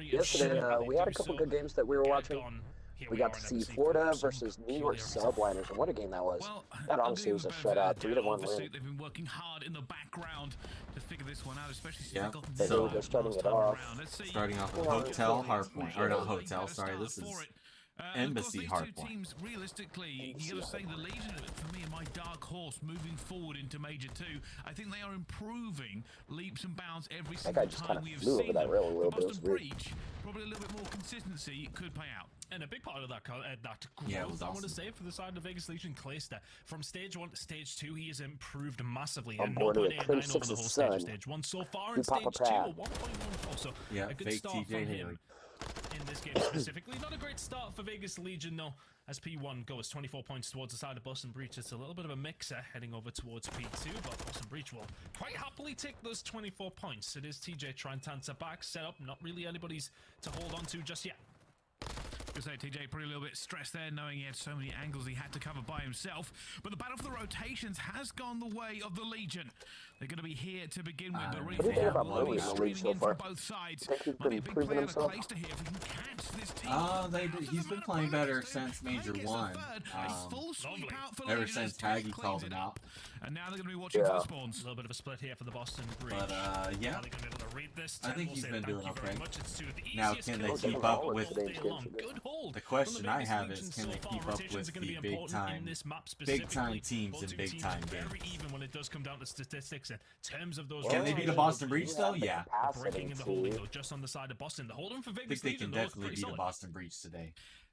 Yesterday, we had a couple good games that we were watching. We got to see Florida versus New York Subliners, and what a game that was. That honestly was a shutout, 3-1 win. They've been working hard in the background to figure this one out, especially since Yeah. They really were starting it off. Starting off with Hotel Hardpoint, or not Hotel, sorry, this is Embassy Hardpoint. Teams, realistically, you gotta say the Legion, for me, my dark horse moving forward into Major 2. I think they are improving leaps and bounds every single time we have seen them. Boston Breach, probably a little bit more consistency could pay out. And a big part of that growth, yeah, it was I awesome. want to say, for the side of Vegas Legion, Clayster, from stage 1 to stage 2, he has improved massively. On And board with 0.89 Crim over the whole 6's stage son. of stage 1 so far. You In stage pop 2, a a pad. 1.14. So Yeah, a good fake start TJ from Haley. him in this game specifically. Not a great start for Vegas Legion, though, as P1 goes 24 points towards the side of Boston Breach. It's a little bit of a mixer heading over towards P2, but Boston Breach will quite happily take those 24 points. It is TJ trying to answer back, set up, not really anybody's to hold on to just yet. I say TJ probably a little bit stressed there, knowing he had so many angles he had to cover by himself. But the battle for the rotations has gone the way of the Legion. They're going to be here to begin with. The What do you think about will be Murray in the league streaming so in far? from both sides. Think he's Might be a been big proving play out of himself? Clayster here if we can catch this team. He's been playing better since Major 1. Ever since Taggy called him out. And now they're going to be watching for the spawns. A little bit of a split here for the Boston Breach. But yeah, Are they going to be able to read this? I think We'll he's say been thank doing you very okay. much. It's two of the Now, easiest can they kills keep they've up had with all day long. Good hold the from question I Vegas have Legion is, can so they far. keep up Rotations with are gonna the be big important in this map time specifically. teams Both in two big teams time very games? even when it does come down to statistics in terms of those. Can they beat a Boston Breach though? Yeah. Breaking in the holding though, just on the side of Boston. The holding for I think Vegas they Legion can though, definitely pretty beat a solid. Boston Breach today.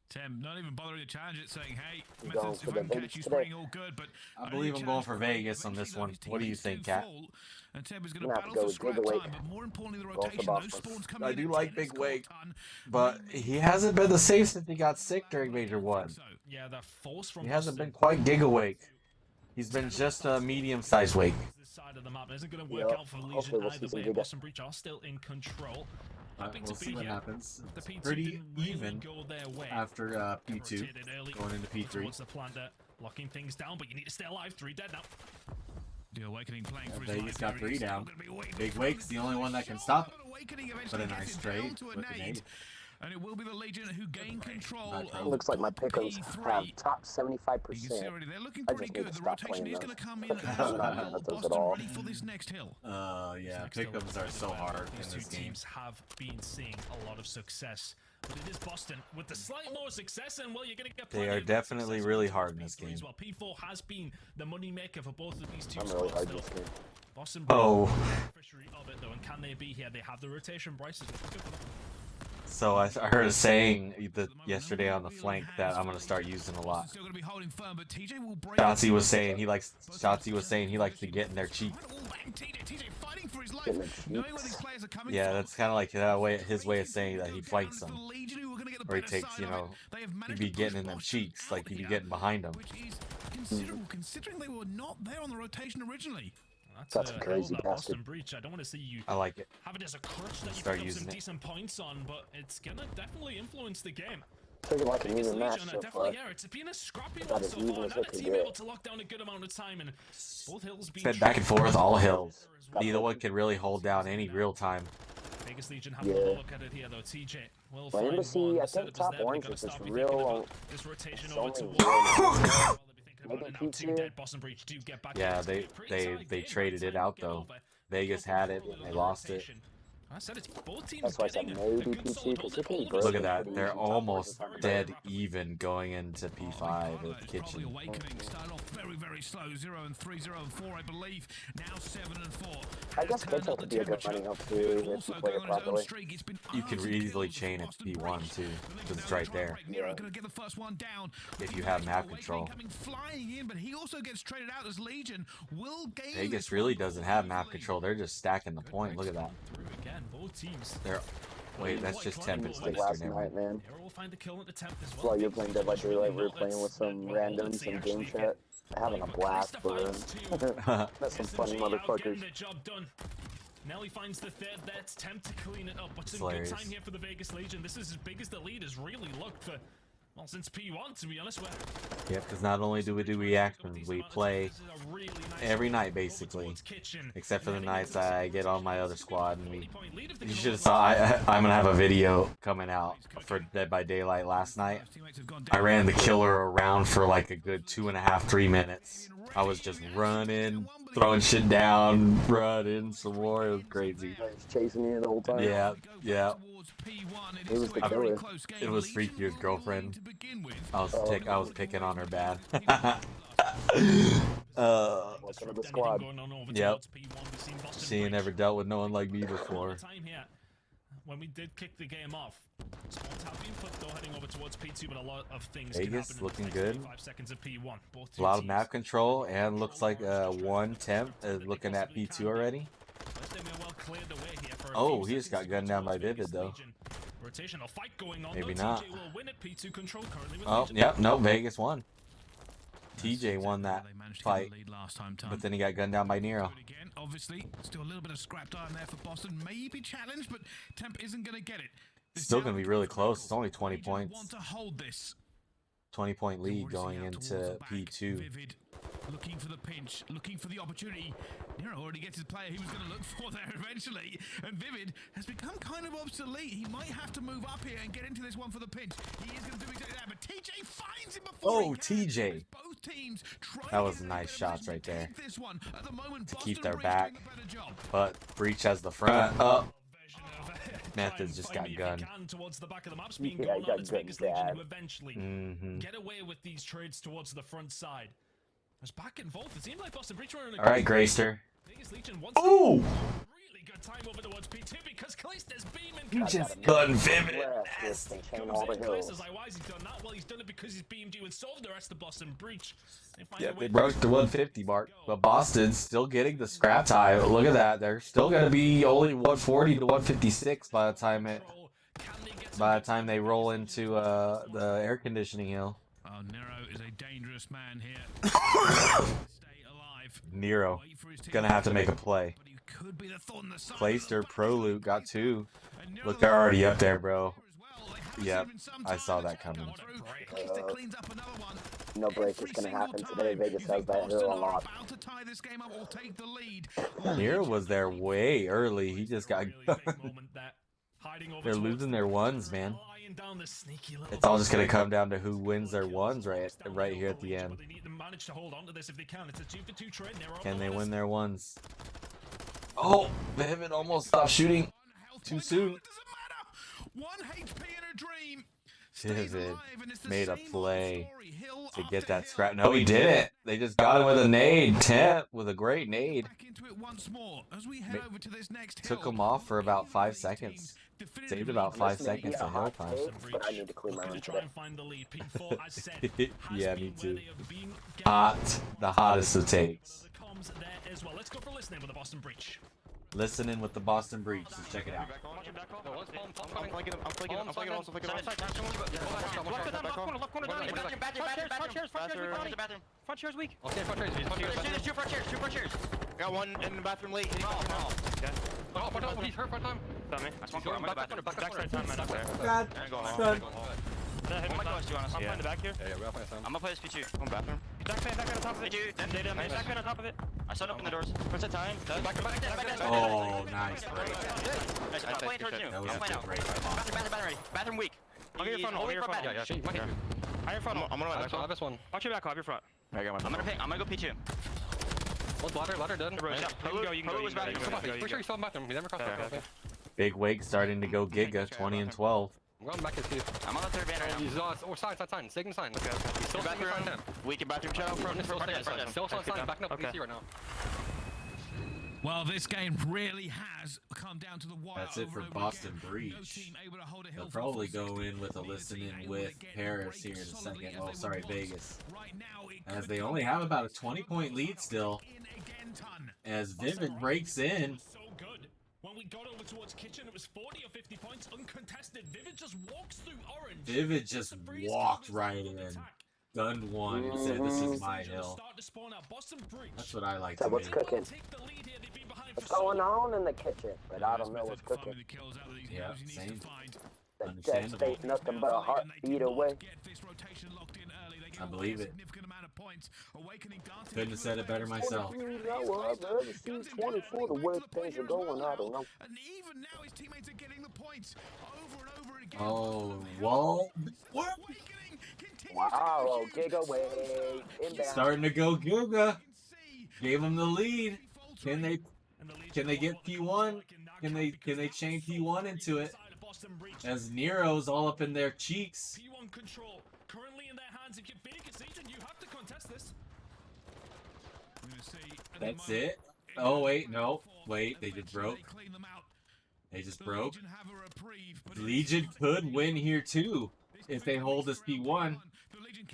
Tim, not even bothering to challenge it, saying, hey, I'm going Methodz, for if the I can Vegas catch you today. spraying all good, but I believe I'm going for Vegas on this one. What do you think, Kat? And Tim is I'm going to gonna have battle to for go with scrap Big time, but more importantly, the Going for rotation, those Boston. spawns coming I in do at like 10 Big Wake, ton. but he hasn't been the safe since he got sick during Major 1. So, Yeah, that force from He hasn't Boston. been quite Giga-Wake. He's been just a medium-sized wake. This side of the map isn't going to work Yep. out for the Hopefully Legion we'll see either some way. Giga. Boston Breach are still in control. Hoping We'll to see be what here. happens. The P2 Pretty didn't really even go their way. after P2, Rotated early going into P3. towards the planter, locking things down, but you need to stay alive. 3 dead now. The Awakening playing for his Vegas life got here. 3 He's still down. gonna be way Big before Wake's the the only one that can shot, stop but Awakening But eventually a gets nice it trade down to a with the nade. nade. And it will be the Legion who gain control Not of Looks like my top pickles have P3. top You can see 75%. already they're looking I pretty just need good. to The stop rotation playing is going those. to come in as I'm not well. Methodz at Boston all. ready for this next hill. Yeah, Next hill pickups are as so well. hard These in two this game. teams have been seeing a lot of success, but it is Boston with the slight more success, and well, you're going to get. They plenty are of definitely success really towards hard in this P3 as game. well. P4 has been the money maker for both of these two I'm really spots. hard Though. this game. Boston Oh. beneficiary of it though, and can they be here? They have the rotation. Bryce is good for them. So I heard a saying yesterday on the flank that I'm gonna start using a lot. Still going to be holding firm, but TJ will break. Shotzi was saying he likes to get in their cheek. TJ fighting for his life, Get in their knowing where cheeks. these players are coming Yeah, from. that's kind of like that way, his way of saying that he flanks them, or or he takes, he'd be getting in them cheeks, like he'd be getting behind them. Which is considerable, considering they were not there on the rotation originally. That's a hell crazy that bastard. Boston Breach. I don't want to see you I like it. have it as a crutch that you Start pick up using some it. decent points on, but it's gonna definitely influence the game. Taking like an Vegas even match Legion are so definitely, far. yeah, it's been a scrappy About one as so even far. as Another it can team get. able to lock down a good amount of time, and both hills being Fed back and forth, all hills. well. Neither one can really hold down any real time. Vegas Legion have Yeah. a look at it here though. TJ will Well, find Embassy, one. I The think setup is top there, but orange they gotta is just start be thinking real. about this rotation It's over only towards. real. Well, they'll be thinking about Maybe it now. P2. Two dead. Boston Breach do get back. Yeah, It's gonna be a pretty tight they game traded by the it time out we get though. over. Vegas had it and they lost it. I said it's both teams That's why I said getting maybe a good P2, solid because hold. it can All of break. us Look at Pretty that. easy They're top almost orange is dead even going into P5 at the Probably kitchen. Awakening started off very, very slow. 0 and 3, 0 and 4, I believe. Now 7 and 4. I guess Methodz could be a good running up too if you Also play going it on his own properly. streak. It's been You can early easily kills chain for it Boston P1 Breach. too, The because Legion it's now right trying to there. break. Nero gonna get the first one down. If you have map Awakening control. coming flying in, but he also gets traded out as Legion. Will gain Vegas this really one doesn't before have he map leaves. control. They're just stacking the point. Look at that. Through again, both teams. They're wait, that's just Tempest Like Clayster. last Never night, mind. man. Hero will find the kill at the temp as well. While you're playing Dead by Vegas Daylight, really we were playing with some well, randoms let's see, in actually game get chat. Having a But blast, Clayster bro. finds two. That's some SMG funny out, getting motherfuckers. the job done. Nelly finds the third. That's temp to clean it up. But some Hilarious. good time here for the Vegas Legion. This is as big as the lead has really looked for Well, since P1, to be honest, we're... Yeah, because not only do we do reactions, we play every night basically, except for the nights I get on my other squad. And you should have saw. I'm gonna have a video coming out for Dead by Daylight last night. I ran the killer around for like a good 2.5, 3 minutes. I was just running, throwing shit down, running some more. It was crazy. I was chasing you the whole time. Yeah, yeah. It was the killer. It was Freaky's girlfriend. I was picking on her bad. Welcome to the squad. Yep. She ain't never dealt with no one like me before. When we did kick the game off, spawns have been put though heading over towards P2, but a lot of things Vegas looking good. 5 seconds of P1. A lot of map control, and looks like one temp is looking at P2 already. Oh, he just got gunned down by Vivid though. Maybe not. Oh, yep, no, Vegas won. TJ won that fight, but then he got gunned down by Nero. Obviously, still a little bit of scrap time there for Boston. Maybe challenged, but Temp isn't going to get it. It's still going to be really close. It's only 20 points. Want to hold this. 20-point lead going into P2. Vivid, looking for the pinch, looking for the opportunity. Nero already gets his player he was going to look for there eventually. And Vivid has become kind of obsolete. He might have to move up here and get into this one for the pinch. He is going to do exactly that, but TJ finds him before Oh, TJ. Both teams that was nice shots right there to keep their back. But Breach has the front up. Methodz just got gunned. Yeah, I got gunned bad. Get away with these trades towards the front side. It's back and forth. It seemed like Boston Breach were in a Alright, Grayster. Ooh! Really good time over towards P2 because Clayster's beaming. You just gunned Vivid. Clayster's like, why has he done that? Well, he's done it because he's beamed you and solved the rest of Boston Breach. They broke the 150 mark, but Boston's still getting the scrap tie. Look at that. They're still going to be only 140 to 156 by the time they roll into the air conditioning hill. Oh, Nero is a dangerous man here. Stay alive. Nero gonna have to make a play. Clayster Pro Loot got 2. Look, they're already up there, bro. Yep, I saw that coming. No break is gonna happen today. Vegas has that hero unlocked. Nero was there way early. He just got They're losing their ones, man. It's all just gonna come down to who wins their ones right here at the end. Can they win their ones? Oh, Vivid almost stopped shooting too soon. Vivid made a play to get that scrap. No, he didn't. They just got him with a nade. Temp with a great nade. Took him off for about 5 seconds. Saved about 5 seconds of hell time. But I need to clean my room today. Yeah, me too. Hot. The hottest of takes. Let's go for listening with the Boston Breach. Listening with the Boston Breach. Let's check it out. Front chair's weak. Okay, front chair's two front chairs. Got one in the bathroom late. Okay. Oh, he's hurt front time. Got me. I'm playing the back here. I'm gonna play this P2. One bathroom. Back on top of it. Back on top of it. I set up in the doors. First time. Oh, nice. I'm playing towards you. I'm playing out. Bathroom ready. Bathroom weak. I'll get your front. Yeah. Higher front. I'm gonna back. I have this one. Watch your back off your front. I'm gonna go P2. Ladder done. You can go. For sure he's still in bathroom. He never crossed back. Big Wake starting to go Giga, 20 and 12. I'm going back to 2. I'm on the third van right now. He's sign. Taking sign. Okay. He's still bathroom. Weak in bathroom shadow. Still on sign. Backing up PC right now. Well, this game really has come down to the wire. That's it for Boston Breach. They'll probably go in with a listen-in with Paris here in a second. Oh, sorry, Vegas. As they only have about a 20-point lead still. As Vivid breaks in. When we got over towards kitchen, it was 40 or 50 points uncontested. Vivid just walks through orange. Vivid just walked right in. Gunned one and said, "This is my hill." That's what I like to what's cooking? What's going on in the kitchen? But I don't know what's cooking. Yeah, same. The dead state, nothing but a heartbeat away. I believe it. Couldn't have said it better myself. 23 now, I've ever seen 24. The way things are going, I don't know. And even now, his teammates are getting the points over and over again. Oh, whoa. What? Wow, giveaway. Inbound. Starting to go Guga. Gave him the lead. Can they get P1? Can they chain P1 into it? As Nero's all up in their cheeks. P1 control currently in their hands. If you're Vegas Legion, you have to contest this. That's it. Oh wait, no. Wait, they just broke. They just broke. Legion could win here too if they hold this P1.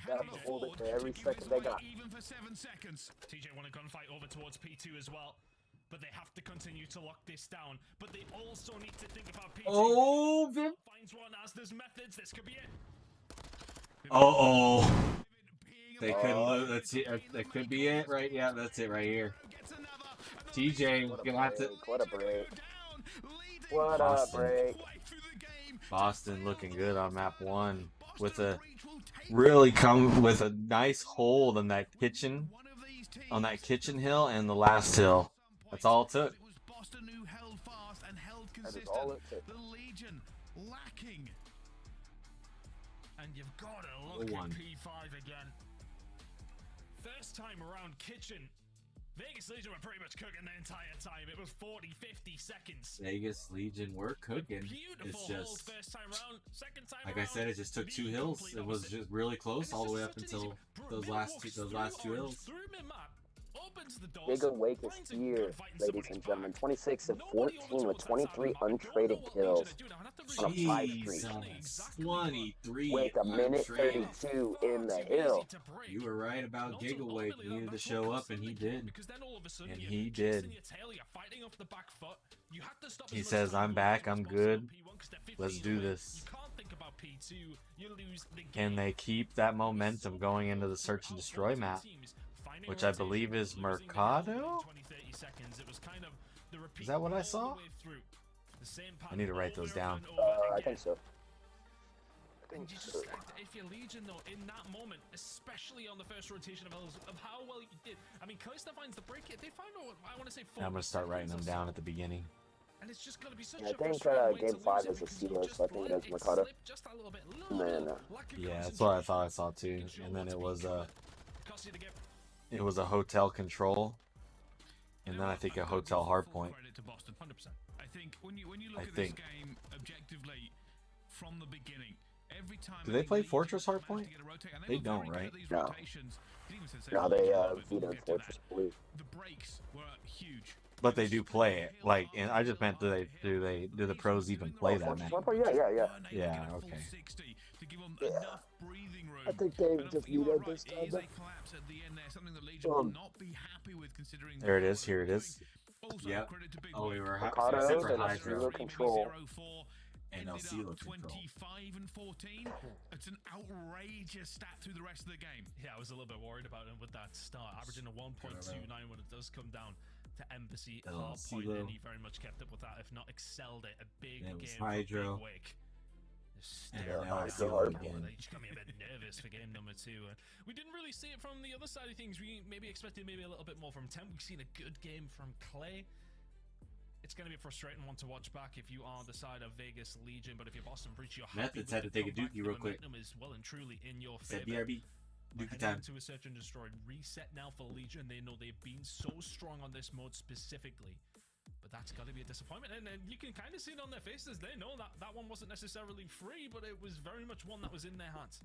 Gotta hold it for every second they got. TJ want a gunfight over towards P2 as well, but they have to continue to lock this down. But they also need to think about P2. Oh, Finds one as there's methods. This could be it. oh. They could lose. That's it. That could be it, right? Yeah, that's it right here. TJ gonna have to. What a break! What a break! Boston looking good on map 1 with a with a nice hold on that kitchen hill and the last hill. That's all it took. That is all it took. The Legion lacking. And you've got to look at P5 again. First time around kitchen. Vegas Legion were pretty much cooking the entire time. It was 40-50 seconds. Vegas Legion were cooking. It's just, first time round, second time like I said, it just took 2 hills. It was just really close all the way up until those last two hills. Big Awake is here, ladies and gentlemen. 26 of 14 with 23 untraded kills on a 5 streak. 23 with a minute 32 in the hill. You were right about Gigawake. He needed to show up, and he did. And he did. He says, I'm back, I'm good. Let's do this. Can they keep that momentum going into the search and destroy map? Which I believe is Mercado? Is that what I saw? I need to write those down. I think so. And you just, if you're Legion though, in that moment, especially on the first rotation of how well you did. I mean, Clayster finds the break. They find, I want to say, I'm gonna start writing them down at the beginning. And it's just gonna be such I think game 5 is a Steelers, so I think it is Mercado. And then, yeah, that's what I thought I saw too. And then it was a hotel control, and then I think a hotel hardpoint. I think when you look at this game objectively from the beginning, every time do they play Fortress Hardpoint? They don't, right? No. No, they vetoed Fortress, I believe. The breaks were huge. But they do play it. Like, and I just meant do the pros even play that map? Yeah. Yeah, okay. Yeah. I think they just vetoed this time. There it is. Here it is. Yep. Oh, we were except for Hydro control. And El Cielo control. 25 and 14. It's an outrageous stat through the rest of the game. Yeah, I was a little bit worried about him with that start, averaging a 1.29 when it does come down to Embassy hardpoint, and he very much kept up with that, if not excelled it. A big game Hydro. for Big Wake. Now I feel again. They just got me a bit nervous for game number 2. We didn't really see it from the other side of things. We maybe expected a little bit more from Temp. We've seen a good game from Clay. It's going to be a frustrating one to watch back if you are the side of Vegas Legion, but if you're Boston Breach, you're happy. Methodz had to take a dookie real quick. Is well and truly in your Said favor. BRB. Dookie time. To a search and destroy reset now for Legion. They know they've been so strong on this mode specifically. But that's got to be a disappointment, and you can kind of see it on their faces. They know that one wasn't necessarily free, but it was very much one that was in their hands.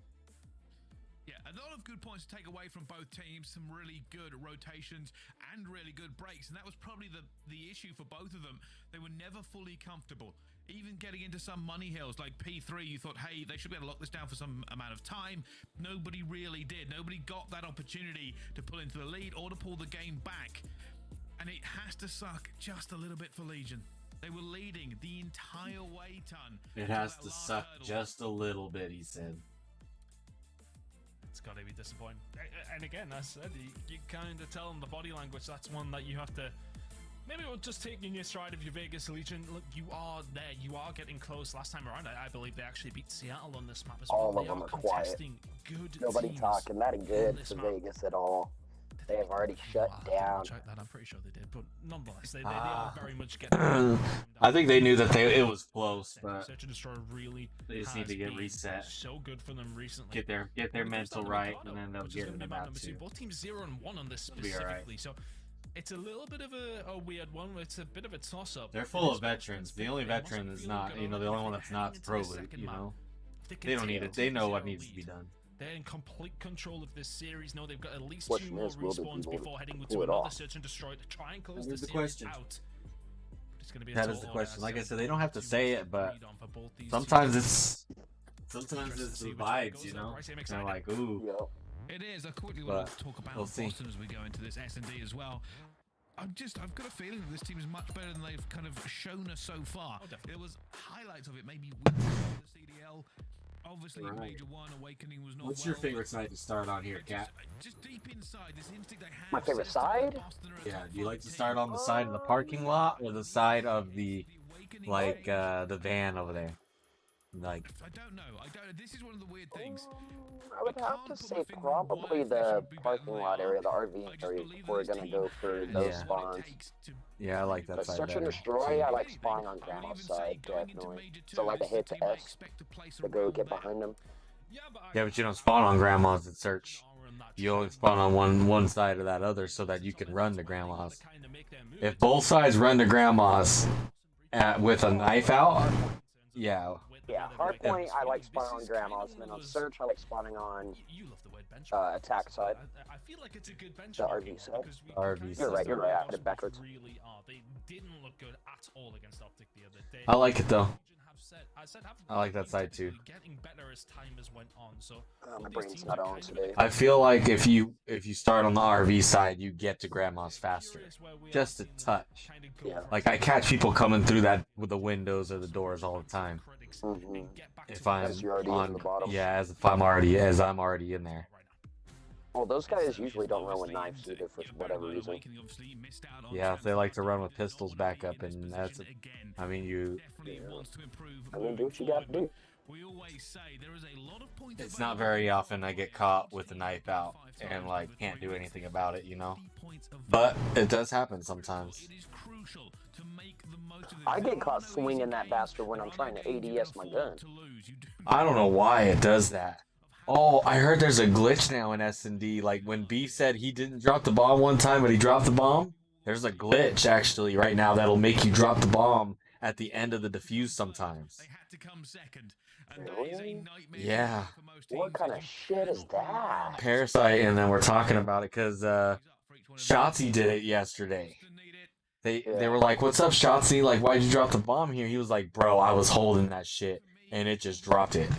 Yeah, a lot of good points to take away from both teams. Some really good rotations and really good breaks, and that was probably the issue for both of them. They were never fully comfortable. Even getting into some money hills like P3, you thought, hey, they should be able to lock this down for some amount of time. Nobody really did. Nobody got that opportunity to pull into the lead or to pull the game back. And it has to suck just a little bit for Legion. They were leading the entire way, Ton. It has to suck just a little bit, he said. It's got to be disappointing. And again, I said, you kind of tell them the body language. That's one that you have to Maybe we're just taking your stride of your Vegas Legion. Look, you are there. You are getting close. Last time around, I believe they actually beat Seattle on this map as well. All of them are quiet. Nobody talking that good for Vegas at all. They have already shut down. Check that. I'm pretty sure they did, but nonetheless, they are very much getting. I think they knew that it was close, but Search and Destroy really they just need to get reset. So good for them recently. Get their mental right, and then they'll get it about two. Both teams 0 and 1 on this specifically, so it's a little bit of a weird one. It's a bit of a toss-up. They're full of veterans. The only veteran is not, the only one that's not Pro Loot, They don't need it. They know what needs to be done. They're in complete control of this series. No, they've got at least Question 2 more is, will they respawns be able before heading to to pull it another off? Search and Destroy to try and close Here's the the series question. out. It's gonna be That is the question. Like I said, they don't have to say it, but sometimes it's the vibes, Kind of like, ooh. Yeah. It is. I quickly want to talk about Boston as we go into this S&D as well. I've got a feeling that this team is much better than they've kind of shown us so far. There was highlights of it, maybe with the CDL. Obviously, Major 1 Awakening was not. What's your favorite side to start on here, Cat? Just deep inside, this instinct they have. My favorite side? Yeah, do you like to start on the side of the parking lot or the side of the, like, the van over there? Like, I don't know. This is one of the weird things. I would have to say probably the parking lot area, the RV area, if we're gonna go for those spawns. Yeah, I like that But side Search and better. Destroy, I like spawning on Grandma's side, definitely. So like I hit the S to go get behind them. Yeah, but you don't spawn on Grandma's and Search. You only spawn on one side of that other so that you can run to Grandma's. If both sides run to Grandma's with a knife out, yeah. Yeah, hardpoint, I like spawning on Grandma's, and then on Search, I like spawning on attack side. I feel like it's a good bench. The RV side. RV You're right, I had it backwards. Really are. They didn't look good at all against Optic the other day. I like it though. I like that side too. Getting better as time has went on, so My brain's not on today. I feel like if you start on the RV side, you get to Grandma's faster. Just a touch. Yeah. Like I catch people coming through that with the windows or the doors all the time. If I'm As you're already in the bottom. yeah, as I'm already in there. Well, those guys usually don't run with knives either for whatever reason. Yeah, they like to run with pistols back up, and that's. I mean, do what you gotta do. It's not very often I get caught with a knife out and like can't do anything about it, But it does happen sometimes. I get caught swinging that bastard when I'm trying to ADS my gun. I don't know why it does that. Oh, I heard there's a glitch now in S&D. Like when B said he didn't drop the bomb one time, but he dropped the bomb. There's a glitch actually right now that'll make you drop the bomb at the end of the defuse sometimes. Really? Yeah. What kind of shit is that? Parasite, and then we're talking about it because Shotzi did it yesterday. They were like, "What's up, Shotzi? Like, why'd you drop the bomb here?" He was like, "Bro, I was holding that shit, and it just dropped it."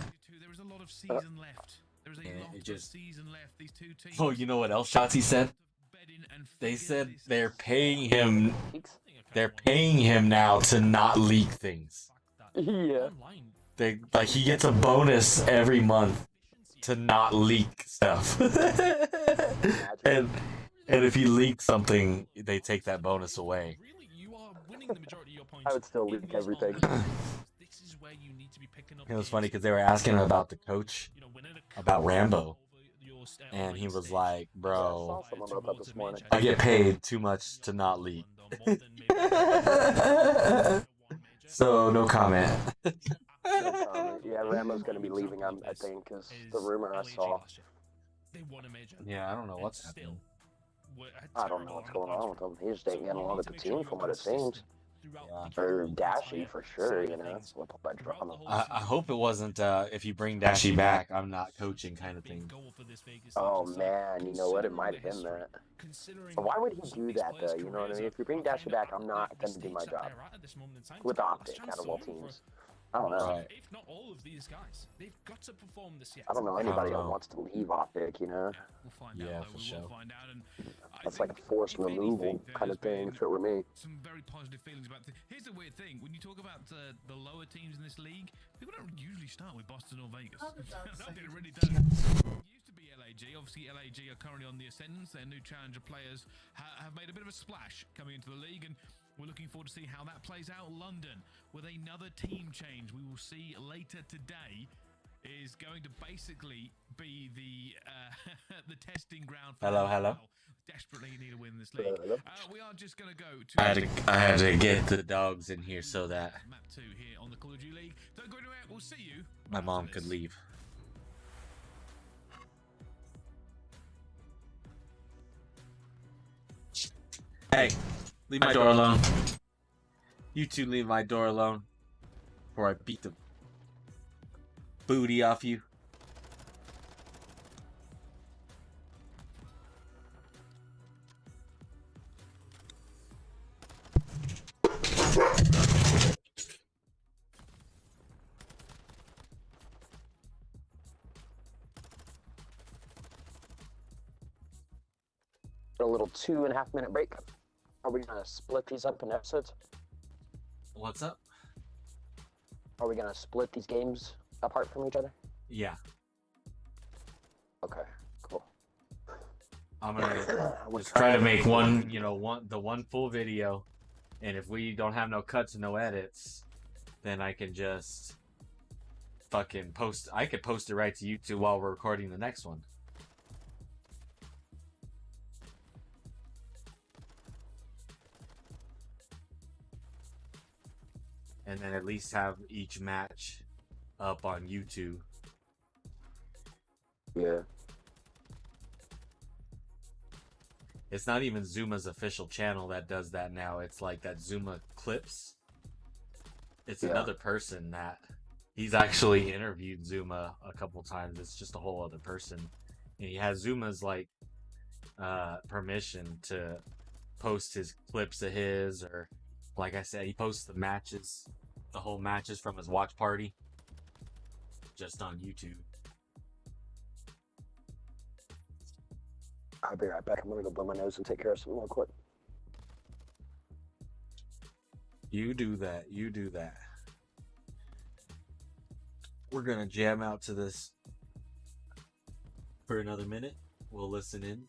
Oh, you know what else Shotzi said? They said they're paying him now to not leak things. Yeah. He gets a bonus every month to not leak stuff. and if he leaks something, they take that bonus away. I would still leak everything. It was funny because they were asking him about the coach, about Rambo. And he was like, "Bro, I saw someone about that this morning. I get paid too much to not leak." So, no comment. Yeah, Rambo's gonna be leaving, I think, because the rumor I saw. Yeah, I don't know what's happening. I don't know what's going on with him. He just ain't getting along with the team from what it seems. Yeah. Or Dashy, for sure, with all that drama. I hope it wasn't, if you bring Dashy back, I'm not coaching kind of thing. Oh, man, you know what? It might have been that. Why would he do that, though? You know what I mean? If you bring Dashy back, I'm not going to do my job. With Optic, out of all teams. I don't know. Right. If not all of these guys, they've got to perform this yet. I don't know anybody that wants to leave Optic, We'll find Yeah, out, for sure. That's like a forced removal kind of thing, if it were me. Some very positive feelings about it. Here's the weird thing: when you talk about the lower teams in this league, people don't usually start with Boston or Vegas. They really don't. It used to be LAG. Obviously, LAG are currently on the ascendance. Their new challenger players have made a bit of a splash coming into the league, and we're looking forward to see how that plays out. London, with another team change we will see later today, is going to basically be the the testing ground for hello. Desperately need to win this league. We are just going to go to. I had to get the dogs in here so that map 2 here on the Call of Duty League. Don't go anywhere. We'll see you. my mom could leave. Hey, leave my door alone. You two leave my door alone, before I beat the booty off you. A little 2.5 minute break. Are we gonna split these up in episodes? What's up? Are we gonna split these games apart from each other? Yeah. Okay, cool. I'm gonna just try to make one, the one full video, and if we don't have no cuts and no edits, then I can just fucking post. I could post it right to YouTube while we're recording the next one. And then at least have each match up on YouTube. Yeah. It's not even Zuma's official channel that does that now. It's like that Zuma Clips. It's another person that he's actually interviewed Zuma a couple times. It's just a whole other person. And he has Zuma's like permission to post his clips of his, or like I said, he posts the matches, the whole matches from his watch party, just on YouTube. I'll be right back. I'm gonna go blow my nose and take care of something real quick. You do that. You do that. We're gonna jam out to this for another minute. We'll listen in.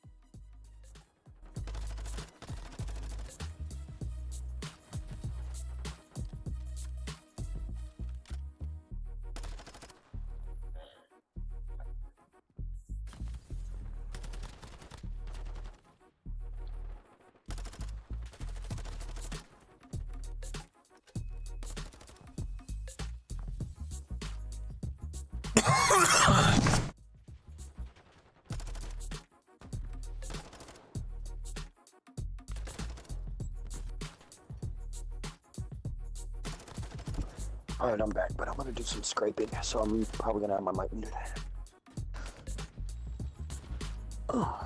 Alright, I'm back, but I'm gonna do some scraping, so I'm probably gonna have my mic muted. Oh.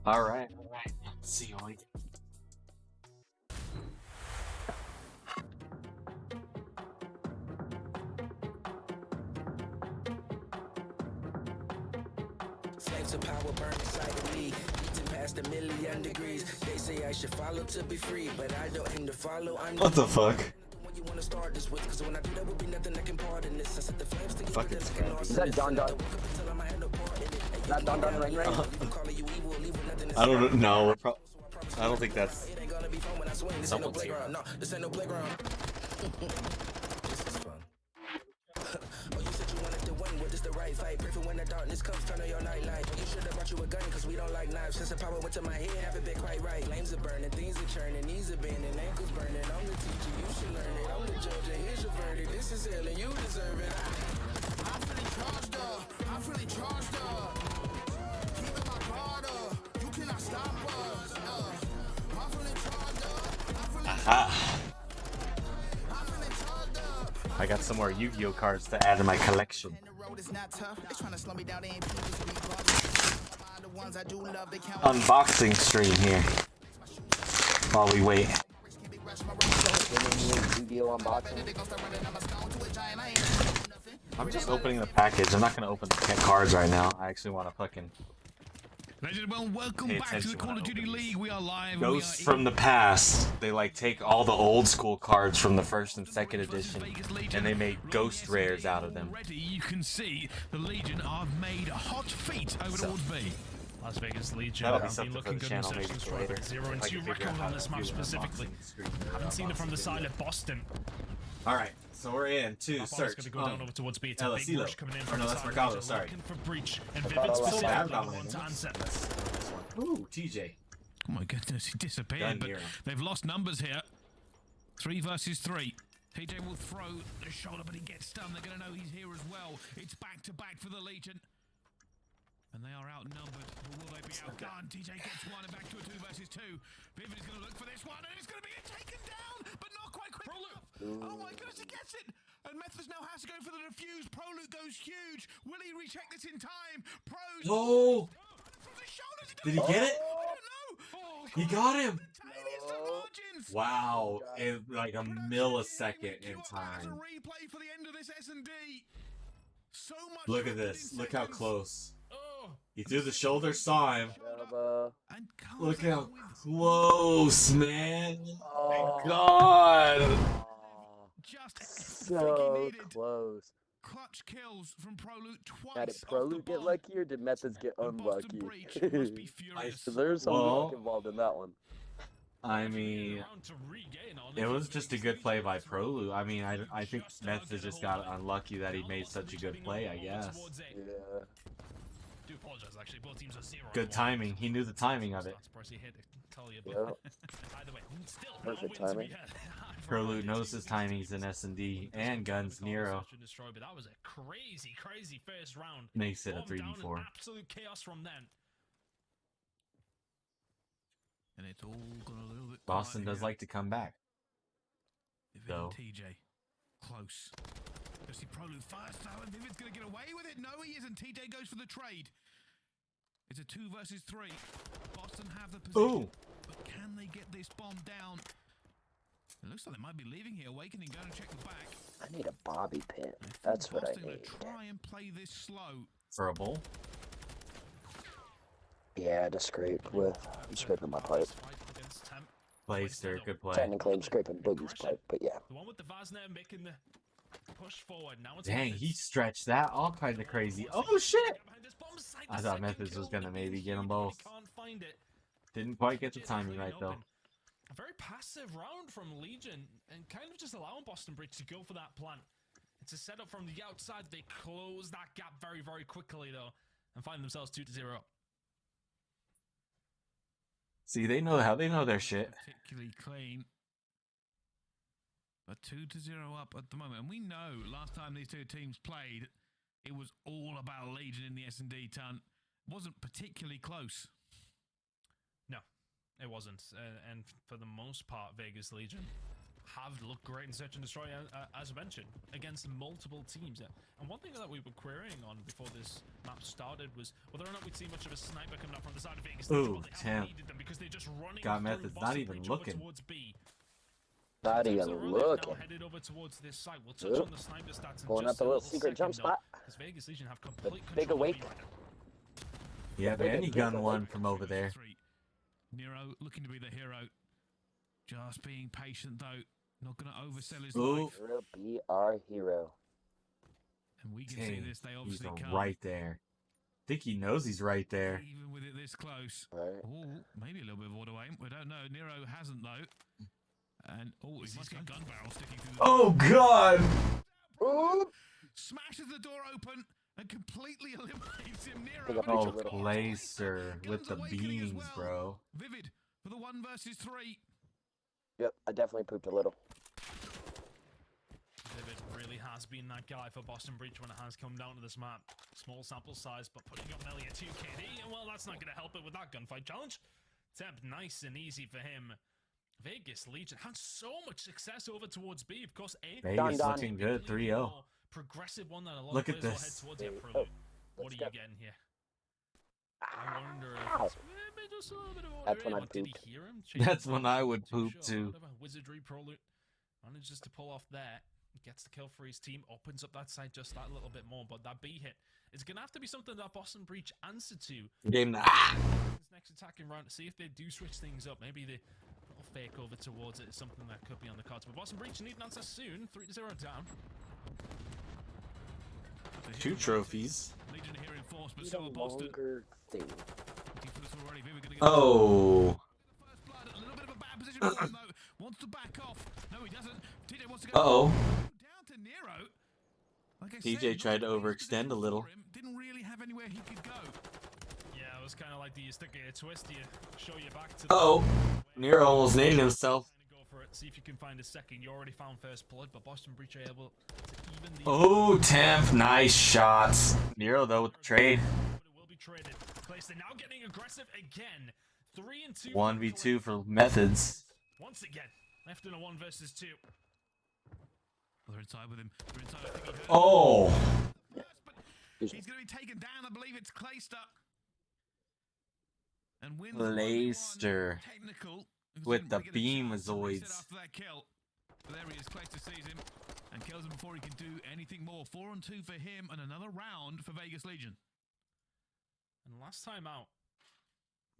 All right. Let's see what we get. Flames of power burn inside of me, beating past 1,000,000 degrees. They say I should follow to be free, but I don't aim to follow. What the fuck? You want to start this with, because when I do that would be nothing that can pardon this. I set the flames to Fucking Is that Don Don? Is that Don Don Ring Ring? I don't know. I don't think that's It ain't gonna be fun when I swing. This ain't no someone's here. playground. No, this ain't no playground. This is fun. Oh, you said you wanted to win. What is the right fight? Pray for when the darkness comes, turn on your nightlight. You should have brought you a gun, cause we don't like knives. Since the power went to my head, haven't been quite right. Flames are burning, things are churning, knees are bending, ankles burning. I'm the teacher, you should learn it. I'm the judge, and here's your verdict. This is hell, and you deserve it. I'm feeling charged up. I'm feeling charged up. Keeping my guard up. You cannot stop us. I'm feeling charged up. I'm feeling I got some more Yu-Gi-Oh cards to add to my collection. Unboxing stream here while we wait. I'm just opening the package. I'm not gonna open the cards right now. I actually want to fucking Ladies and gentlemen, welcome back to the Call of Duty League. We are live. Ghosts from the past. They like take all the old school cards from the first and second edition, and they make ghost rares out of them. Already, you can see the Legion have made hot feet over towards B. Las Vegas Legion That'll be have been something looking for the good in channel maybe sections for for later. 0 and 2 record on this map specifically. Haven't seen it from the side of Boston. Alright, so we're in to Search. search. Going to go down over towards B. It's a El big Asilo. rush coming in Or from no, the that's side of Mercado, Legion, sorry. looking for breach, and Mercado, Vivid that's specifically Mercado. the one to answer. Ooh, TJ. Oh my goodness, he disappeared. But they've lost numbers here. 3 versus 3. TJ will throw the shoulder, but he gets stunned. They're going to know he's here as well. It's back to back for the Legion. And they are outnumbered. Or will they be outgunned? TJ gets one and back to a 2 versus 2. Vivid is going to look for this one, and it's going to be taken down, but not quite quick enough. Oh my goodness, he gets it. And Methodz now has to go for the defuse. Proloot goes huge. Will he recheck this in time? Pros. Oh! From the shoulders, Did he get it? I don't know. Oh, He got him! tiniest of margins. Wow, in like a millisecond in As a time. replay for the end of this S&D. So much Look at happened this. in Look how seconds. close. Oh, He threw the shoulder, saw him. and comes Look out how with close, man. Oh, God. just so everything he needed. close. Clutch kills from Proloot twice. Now, did off the Proloot get bomb. lucky or did Methodz get And Boston unlucky? Breach must be furious. So there's some Well- luck involved in that one. I mean, it was just a good play by Prolu. I mean, I think Methodz just got unlucky that he made such a good play, I guess. Yeah. Do apologize, actually. Both teams are 0. Good timing. He knew the timing of it. Yeah. Either way, still Perfect no wins to be timing. had. Prolu knows his timings in S&D and guns Nero. But that was a crazy first round. Makes it a Bogged down in 3v4. absolute chaos from then. And it's all gone a little bit Boston quiet does here. like to come back. Vivid though. and TJ. Close. Go see Proloot first though, and Vivid's going to get away with it. No, he isn't. TJ goes for the trade. It's a 2 versus 3. Boston have the position. Ooh. But can they get this bomb down? It looks like they might be leaving here. Awakening, go and check the back. I need a bobby pin. I think That's what I Boston need. gonna try and play this slow. For a bowl? Yeah, just scrape with. I'm scraping my pipe. Clayster, good play. Technically, I'm scraping Boogie's pipe, but yeah. The one with the Vazner making the push forward. Now it's Dang, Methodz. he stretched that all kind of crazy. Oh, shit! I thought Methodz was gonna maybe get them both. Didn't quite get the timing right, though. A very passive round from Legion, and kind of just allowing Boston Breach to go for that plan. It's a setup from the outside. They close that gap very quickly, though, and find themselves 2-0 up. See, they know their shit. Particularly clean. But 2-0 up at the moment. And we know last time these two teams played, it was all about Legion in the S&D ton. Wasn't particularly close. No, it wasn't. And for the most part, Vegas Legion have looked great in Search and Destroy, as mentioned, against multiple teams. And one thing that we were querying on before this map started was whether or not we'd see much of a sniper coming up from the side of Vegas Legion. Ooh, Well, they haven't Tam. needed them because they're just running Got through Methodz Boston not even Breach over looking. towards B. Not Teams even that are running looking. now headed over towards this site. We'll touch on the sniper stats in Pulling just up a a little secret jump second, though, spot. as Vegas Legion have complete big control of awake. B right now. Yeah, but any gun one from over there. Nero looking to be the hero. Just being patient though. Not going to oversell his Ooh. life. Hero be our hero. And we can see Dang, this. They he's obviously can't. right there. Think he knows he's right there. Even with it this close. Right. Oh, maybe a little bit of auto aim. We don't know. Nero hasn't though. And oh, he's got a gun barrel sticking through the Oh, God! Ooh. smashes the door open and completely eliminates him. Pick Nero. up Oh, Reach a little. Clayster with the Guns awakening as beams, well. bro. Vivid for the 1 versus 3. Yep, I definitely pooped a little. Vivid really has been that guy for Boston Breach when it has come down to this map. Small sample size, but putting up nearly a 2 KD, and well, that's not going to help it with that gunfight challenge. Temp, nice and easy for him. Vegas Legion had so much success over towards B. Of course, A. Vegas Done. looking good, 3-0. Progressive one that a lot Look of at players will head this. towards. Yeah, Oh, Proloot. What let's are go. you getting here? I wonder if Ow. it's maybe just a little bit of That's order. when I What, did he pooped. hear him? That's when I would Too poop sure. too. Whatever. Wizardry Proloot manages to pull off there. gets the kill for his team, opens up that side just that little bit more. But that B hit is going to have to be something that Boston Breach answer to. Game now. This next attacking round to see if they do switch things up. Maybe the little fake over towards it is something that could be on the cards. But Boston Breach need an answer soon. 3-0 down. 2 trophies. Legion here in force, but Need so a are Boston. longer thing. Oh. A little bit of a bad position for him, though. Wants to back off. No, he doesn't. TJ wants to go Uh-oh. down to Nero. Like I TJ said, tried to not the best overextend a position little. for him. Didn't really have anywhere he could go. Yeah, it was kind of like the stick a twist. You show your back to the Uh-oh. Nero almost named himself. Go for it. See if you can find a second. You already found first blood, but Boston Breach are able to even the. Oh, Temp. Nice shots. Nero, though, with the trade. But it will be traded. Clayster now getting aggressive again. 3 and 2. 1v2 for Methodz. Once again, left in a 1 versus 2. They're inside with him. They're inside. I think he heard Oh. but he's going to be taken down. I believe it's Clayster. And wins Clayster. technical With the Didn't really get a chance to reset beamazoids. after that kill. But there he is. Clayster sees him and kills him before he can do anything more. 4 and 2 for him, and another round for Vegas Legion. And last time out,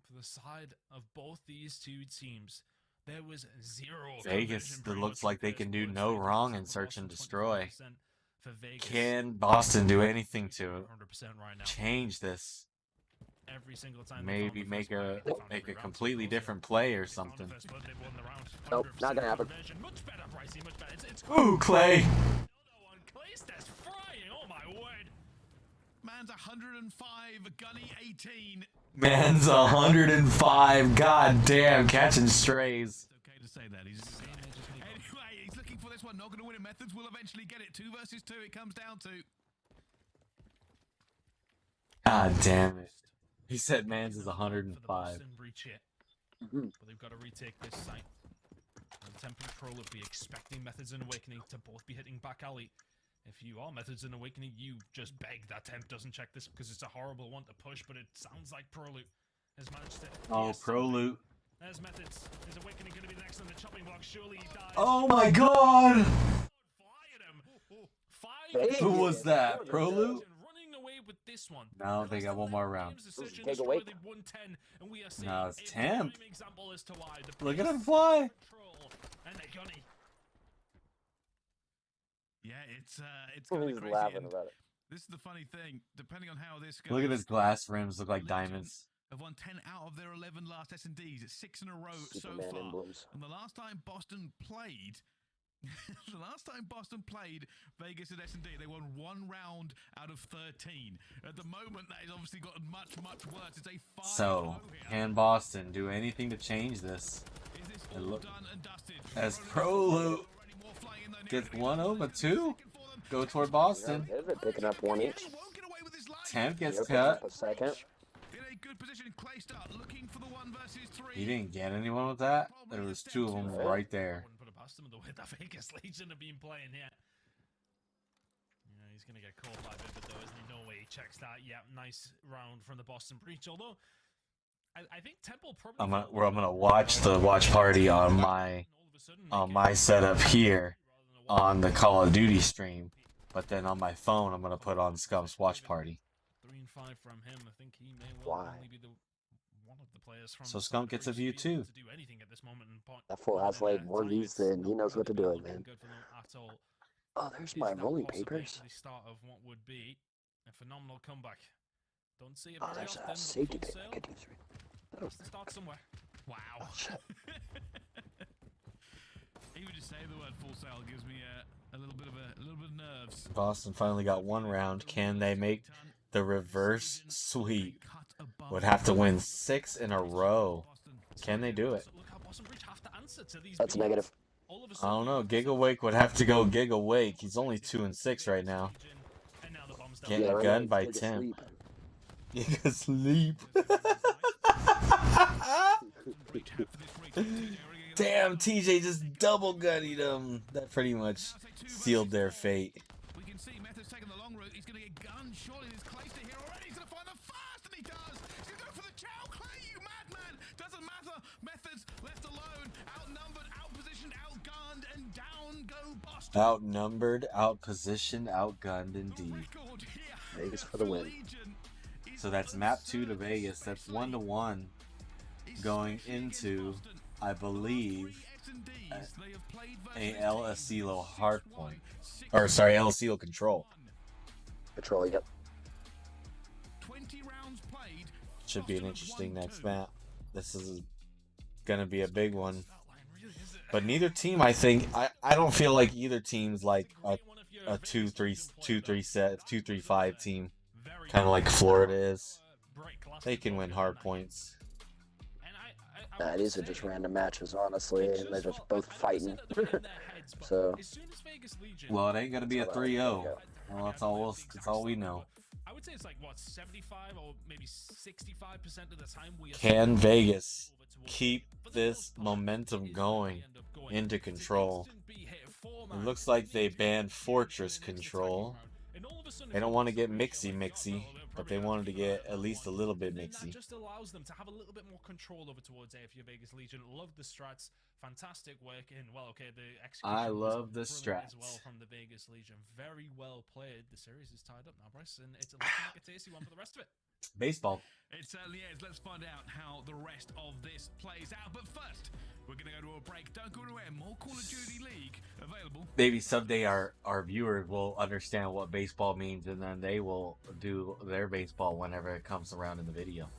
for the side of both these two teams, there was 0 Vegas, conversion it pretty looks much like they first can do blood. no 50% wrong in for search and Boston, destroy. 25% for Vegas. Can Boston do anything to 100% right now. change this? Every single time. Maybe make a completely different play or something. Nope, not gonna happen. Much better, Pricey, much better. It's Ooh, Clay. Clayster's frying. Oh my word. Man's 105, Gunny 18. Man's 105. God damn, catching strays. It's okay to say that. Anyway, he's looking for this one. Not going to win it. Methodz will eventually get it. 2 versus 2. It comes down to. God damn it. He said Mans is For the 105. Boston Breach hit. But they've got to retake this site. And Temp and Pro would be expecting Methodz and Awakening to both be hitting back alley. If you are Methodz and Awakening, you just beg that Temp doesn't check this because it's a horrible one to push, but it sounds like Proloot has managed to. Oh, Yes, Pro Loot. There's Methodz. Is Awakening going to be the next on the chopping block? Surely he dies. Oh my god! Fired him. 5 Who was that? Pro Loot? running away with this one. No, they got one more round. Take away. No, it's Temp. Example as to why the Look at him fly. and they gunny. Yeah, it's He's kind of crazy. laughing And about it. this is the funny thing. Depending on how this goes. Look at his glass rims, look like diamonds. Have won 10 out of their 11 last S&Ds. It's 6 in a row Superman so far. emblems. And the last time Boston played, Vegas and S&D, they won 1 round out of 13. At the moment, that has obviously gotten much, much worse. It's a 5-0 So, here. can Boston do anything to change this? Is this it all look- done and dusted? As Pro Loot Already more flying in than gets Nero. 1 over 2, Second for them. go toward Boston. Yeah, they're picking up 1 each. He won't get away with his life. Temp gets Yep, cut. a second. In a good position, Clayster looking for the 1 versus 3. He didn't get anyone with that. There was 2 of them right there. Wouldn't put it past him the way that Vegas Legion have been playing here. Yeah, he's gonna get caught by Vivid though, isn't he? No way he checks that. Yeah, nice round from the Boston Breach. Although I think Temple probably. I'm gonna watch the watch party on my setup here on the Call of Duty stream, but then on my phone I'm gonna put on Scump's watch party. 3 and 5 from him. I think he may well Why? only be one of the players from. So Scump gets a view too. To do anything at this moment in point. That fool has like more views than he knows what to do with, man. Good for them at all. Oh, there's Is my now rolling possibly papers. The start of what would be a phenomenal comeback. Don't see it Oh, very there's often. a safety Full pin sale I could use. has to start somewhere. Wow. Oh, shit. Even just saying the word full sale gives me a little bit of nerves. Boston finally got 1 round. Can they make the reverse sweep? Would have to win 6 in a row. Can they do it? Look how Boston Breach have to answer to these That's beats. negative. All of a I sudden, don't know. Gigawake would have to go Gigawake. He's only 2 and 6 right now. And now the bomb's down. Getting Yeah, right gunned now, by take a Temp. sleep. Giga sleep. Damn, TJ just double gutted him. That pretty much sealed their fate. We can see Methodz taking the long route. He's going to get gunned. Surely there's Clayster here already. He's going to find the fast, and he does. He's going to go for the chow. Clay, you madman. Doesn't matter. Methodz left alone, outnumbered, outpositioned, outgunned, and down go Boston. Outnumbered, outpositioned, outgunned, indeed. Vegas for the win. So that's map 2 to Vegas. That's 1-1 going into, I believe, a El Asilo hardpoint. Or, sorry, El Asilo control. Control, yep. Should be an interesting next map. This is going to be a big one. But neither team, I think, I don't feel like either team's like a 2-3-5 team. Kind of like Florida is. They can win hard points. Nah, these are just random matches, honestly, and they're just both fighting. So. Well, it ain't gonna be a 3-0. Well, that's all we know. I would say it's like what 75 or maybe 65% of the time we can Vegas keep this momentum going into control? It looks like they banned Fortress control. They don't want to get mixy, but they wanted to get at least a little bit mixy. That just allows them to have a little bit more control over towards AFU Vegas Legion. Love the strats, fantastic work in. Well, okay, the execution. I love the strats as well from the Vegas Legion. Very well played. The series is tied up now, Bryce, and it's looking like a tasty one for the rest of it. Baseball. It certainly is. Let's find out how the rest of this plays out. But first, we're going to go to a break. Don't go anywhere. More Call of Duty League available. Maybe someday our viewers will understand what baseball means, and then they will do their baseball whenever it comes around in the video.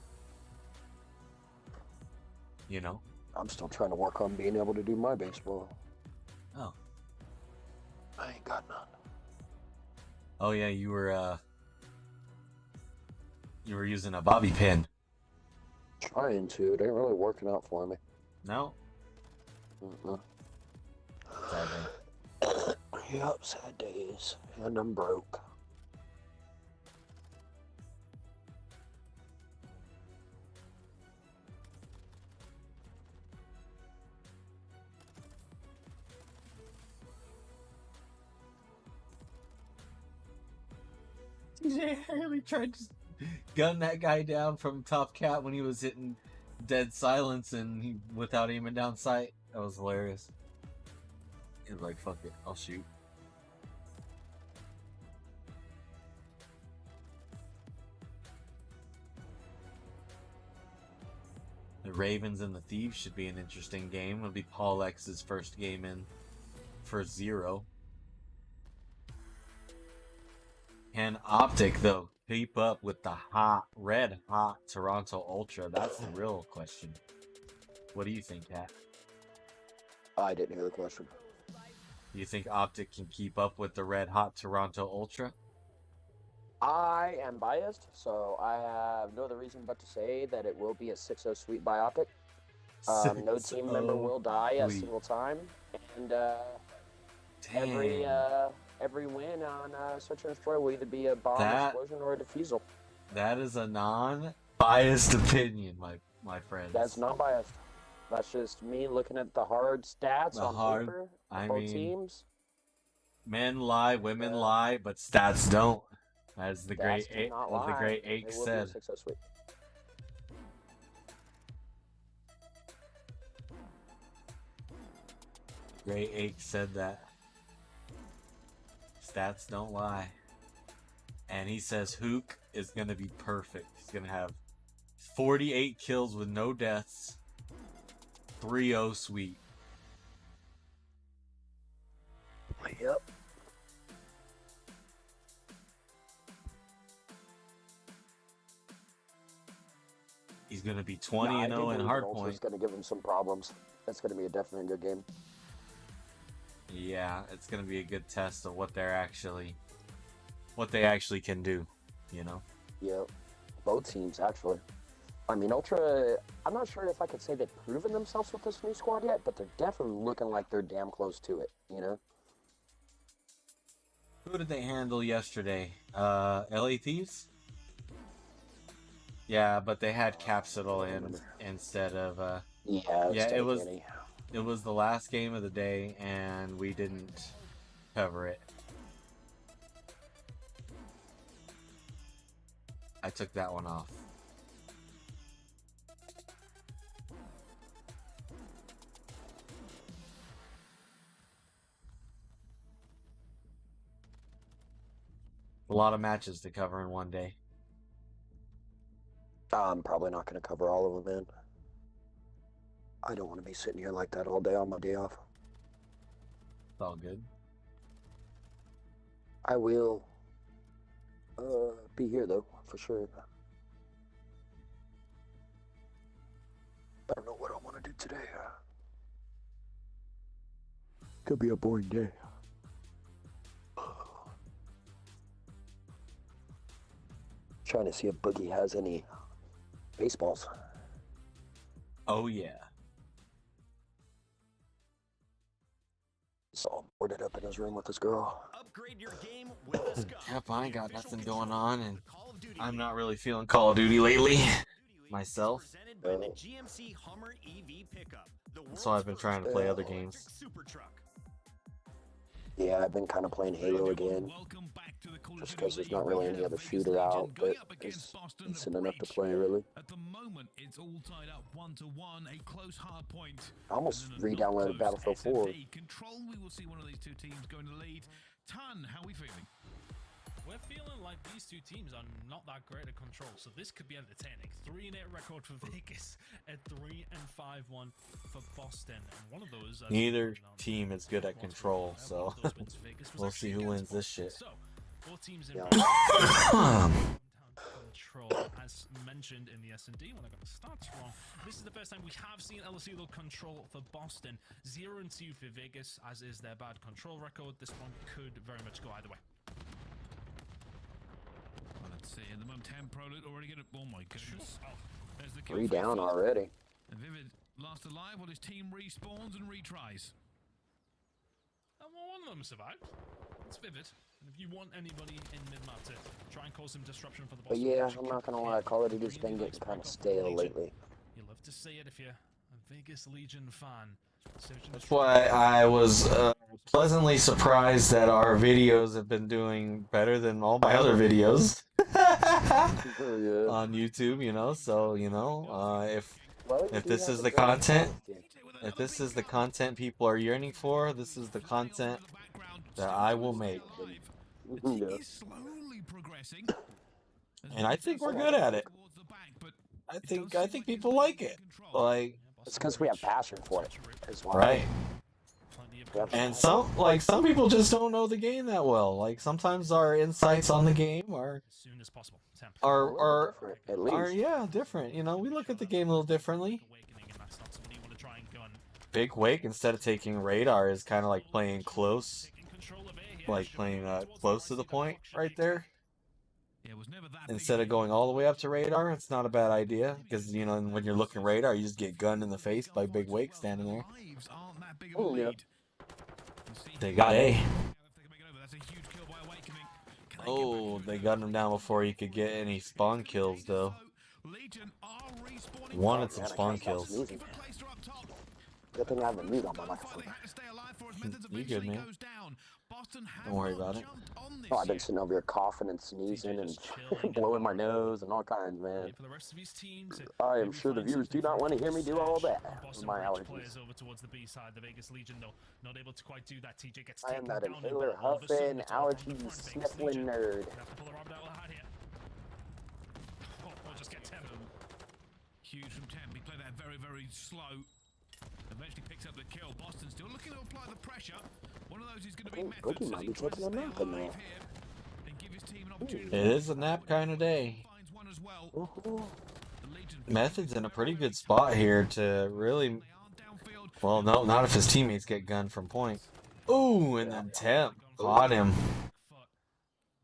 You know? I'm still trying to work on being able to do my baseball. Oh. I ain't got none. Oh yeah, you were using a bobby pin. Trying to. It ain't really working out for me. No? Yep, sad days. And I'm broke. TJ Haley tried to gun that guy down from top cat when he was hitting dead silence and he without aiming down sight. That was hilarious. He was like, fuck it, I'll shoot. The Ravens and the Thieves should be an interesting game. It'll be Paul X's first game in for 0. Can Optic, though, keep up with the red hot Toronto Ultra? That's the real question. What do you think, Kat? I didn't hear the question. You think Optic can keep up with the red hot Toronto Ultra? I am biased, so I have no other reason but to say that it will be a 6-0 sweep by Optic. No team member will die a single time, and every win on Search and Destroy will either be a bomb explosion or a defusal. That is a non-biased opinion, my friend. That's not biased. That's just me looking at the hard stats on paper of both teams. Men lie, women lie, but stats don't. As the great Ache said. Great Ache said that. Stats don't lie. And he says Hook is going to be perfect. He's going to have 48 kills with no deaths. 3-0 sweep. Yep. He's going to be 20-0 in hardpoint. It's going to give him some problems. That's going to be a definitely good game. Yeah, it's going to be a good test of what they actually can do, you know? Yep. Both teams, actually. I mean, Ultra, I'm not sure if I could say they've proven themselves with this new squad yet, but they're definitely looking like they're damn close to it, you know? Who did they handle yesterday? LA Thieves? Yeah, but they had Capsule in instead of it was the last game of the day and we didn't cover it. I took that one off. A lot of matches to cover in one day. I'm probably not going to cover all of them, man. I don't want to be sitting here like that all day on my day off. It's all good. I will be here, though, for sure. I don't know what I want to do today. Could be a boring day. Trying to see if Boogie has any baseballs. Oh yeah. Saw him boarded up in his room with this girl. Upgrade your game with a scope. Yep, I ain't got nothing going on, and I'm not really feeling Call of Duty lately myself. By the GMC Hummer EV pickup, So I've been trying to play other games. super truck. Yeah, I've been kind of playing Halo again. Just because there's not really any other shooter out that is decent enough to play, really. At the moment, it's all tied up 1-1, a close hard point. I almost re-downloaded Battlefield 4. Control, we will see one of these two teams going to lead. Ton, how are we feeling? We're feeling like these two teams are not that great at control, so this could be entertaining. 3-8 record for Vegas at 3-5-1 for Boston, and one of those. Neither team is good at control, so we'll see who wins this shit. So, 4 teams in control, as mentioned in the S&D. When I got the stats wrong, this is the first time we have seen LSU control for Boston. 0-2 for Vegas, as is their bad control record. This one could very much go either way. Let's see, at the moment, Temprolet already get it. Oh my goodness. There's the kill. 3 down already. And Vivid last alive while his team respawns and retries. And well, one of them survived. It's Vivid. And if you want anybody in mid-map to try and cause some disruption for the boss. But yeah, I'm not going to lie, Call of Duty's been getting kind of stale lately. You'll love to see it if you're a Vegas Legion fan. That's why I was pleasantly surprised that our videos have been doing better than all my other videos on YouTube, you know. So, you know, if this is the content, if this is the content people are yearning for, this is the content that I will make. Yeah. And I think we're good at it. I think people like it. Like, it's because we have passion for it as well. Right. And some people just don't know the game that well. Like, sometimes our insights on the game are different. You know, we look at the game a little differently. Big Wake, instead of taking radar, is kind of like playing close. Like playing close to the point right there. Instead of going all the way up to radar, it's not a bad idea, because, you know, when you're looking radar, you just get gunned in the face by Big Wake standing there. Oh, yeah. They got A. Oh, they got him down before he could get any spawn kills, though. Wanted some spawn kills. Good thing I have a mute on my microphone. You good, man? Don't worry about it. Oh, I've been sitting over here coughing and sneezing and blowing my nose and all kinds, man. I am sure the viewers do not want to hear me do all that with my allergies. I am that inhaler huffing, allergy sniffling nerd. Huge from Temp. He played that very, very slow. Eventually picks up the kill. Boston still looking to apply the pressure. One of those is going to be Methodz. Might be taking a nap in there. It is a nap kind of day. Method's in a pretty good spot here to really... Well, no, not if his teammates get gunned from point. Ooh, and then Temp caught him.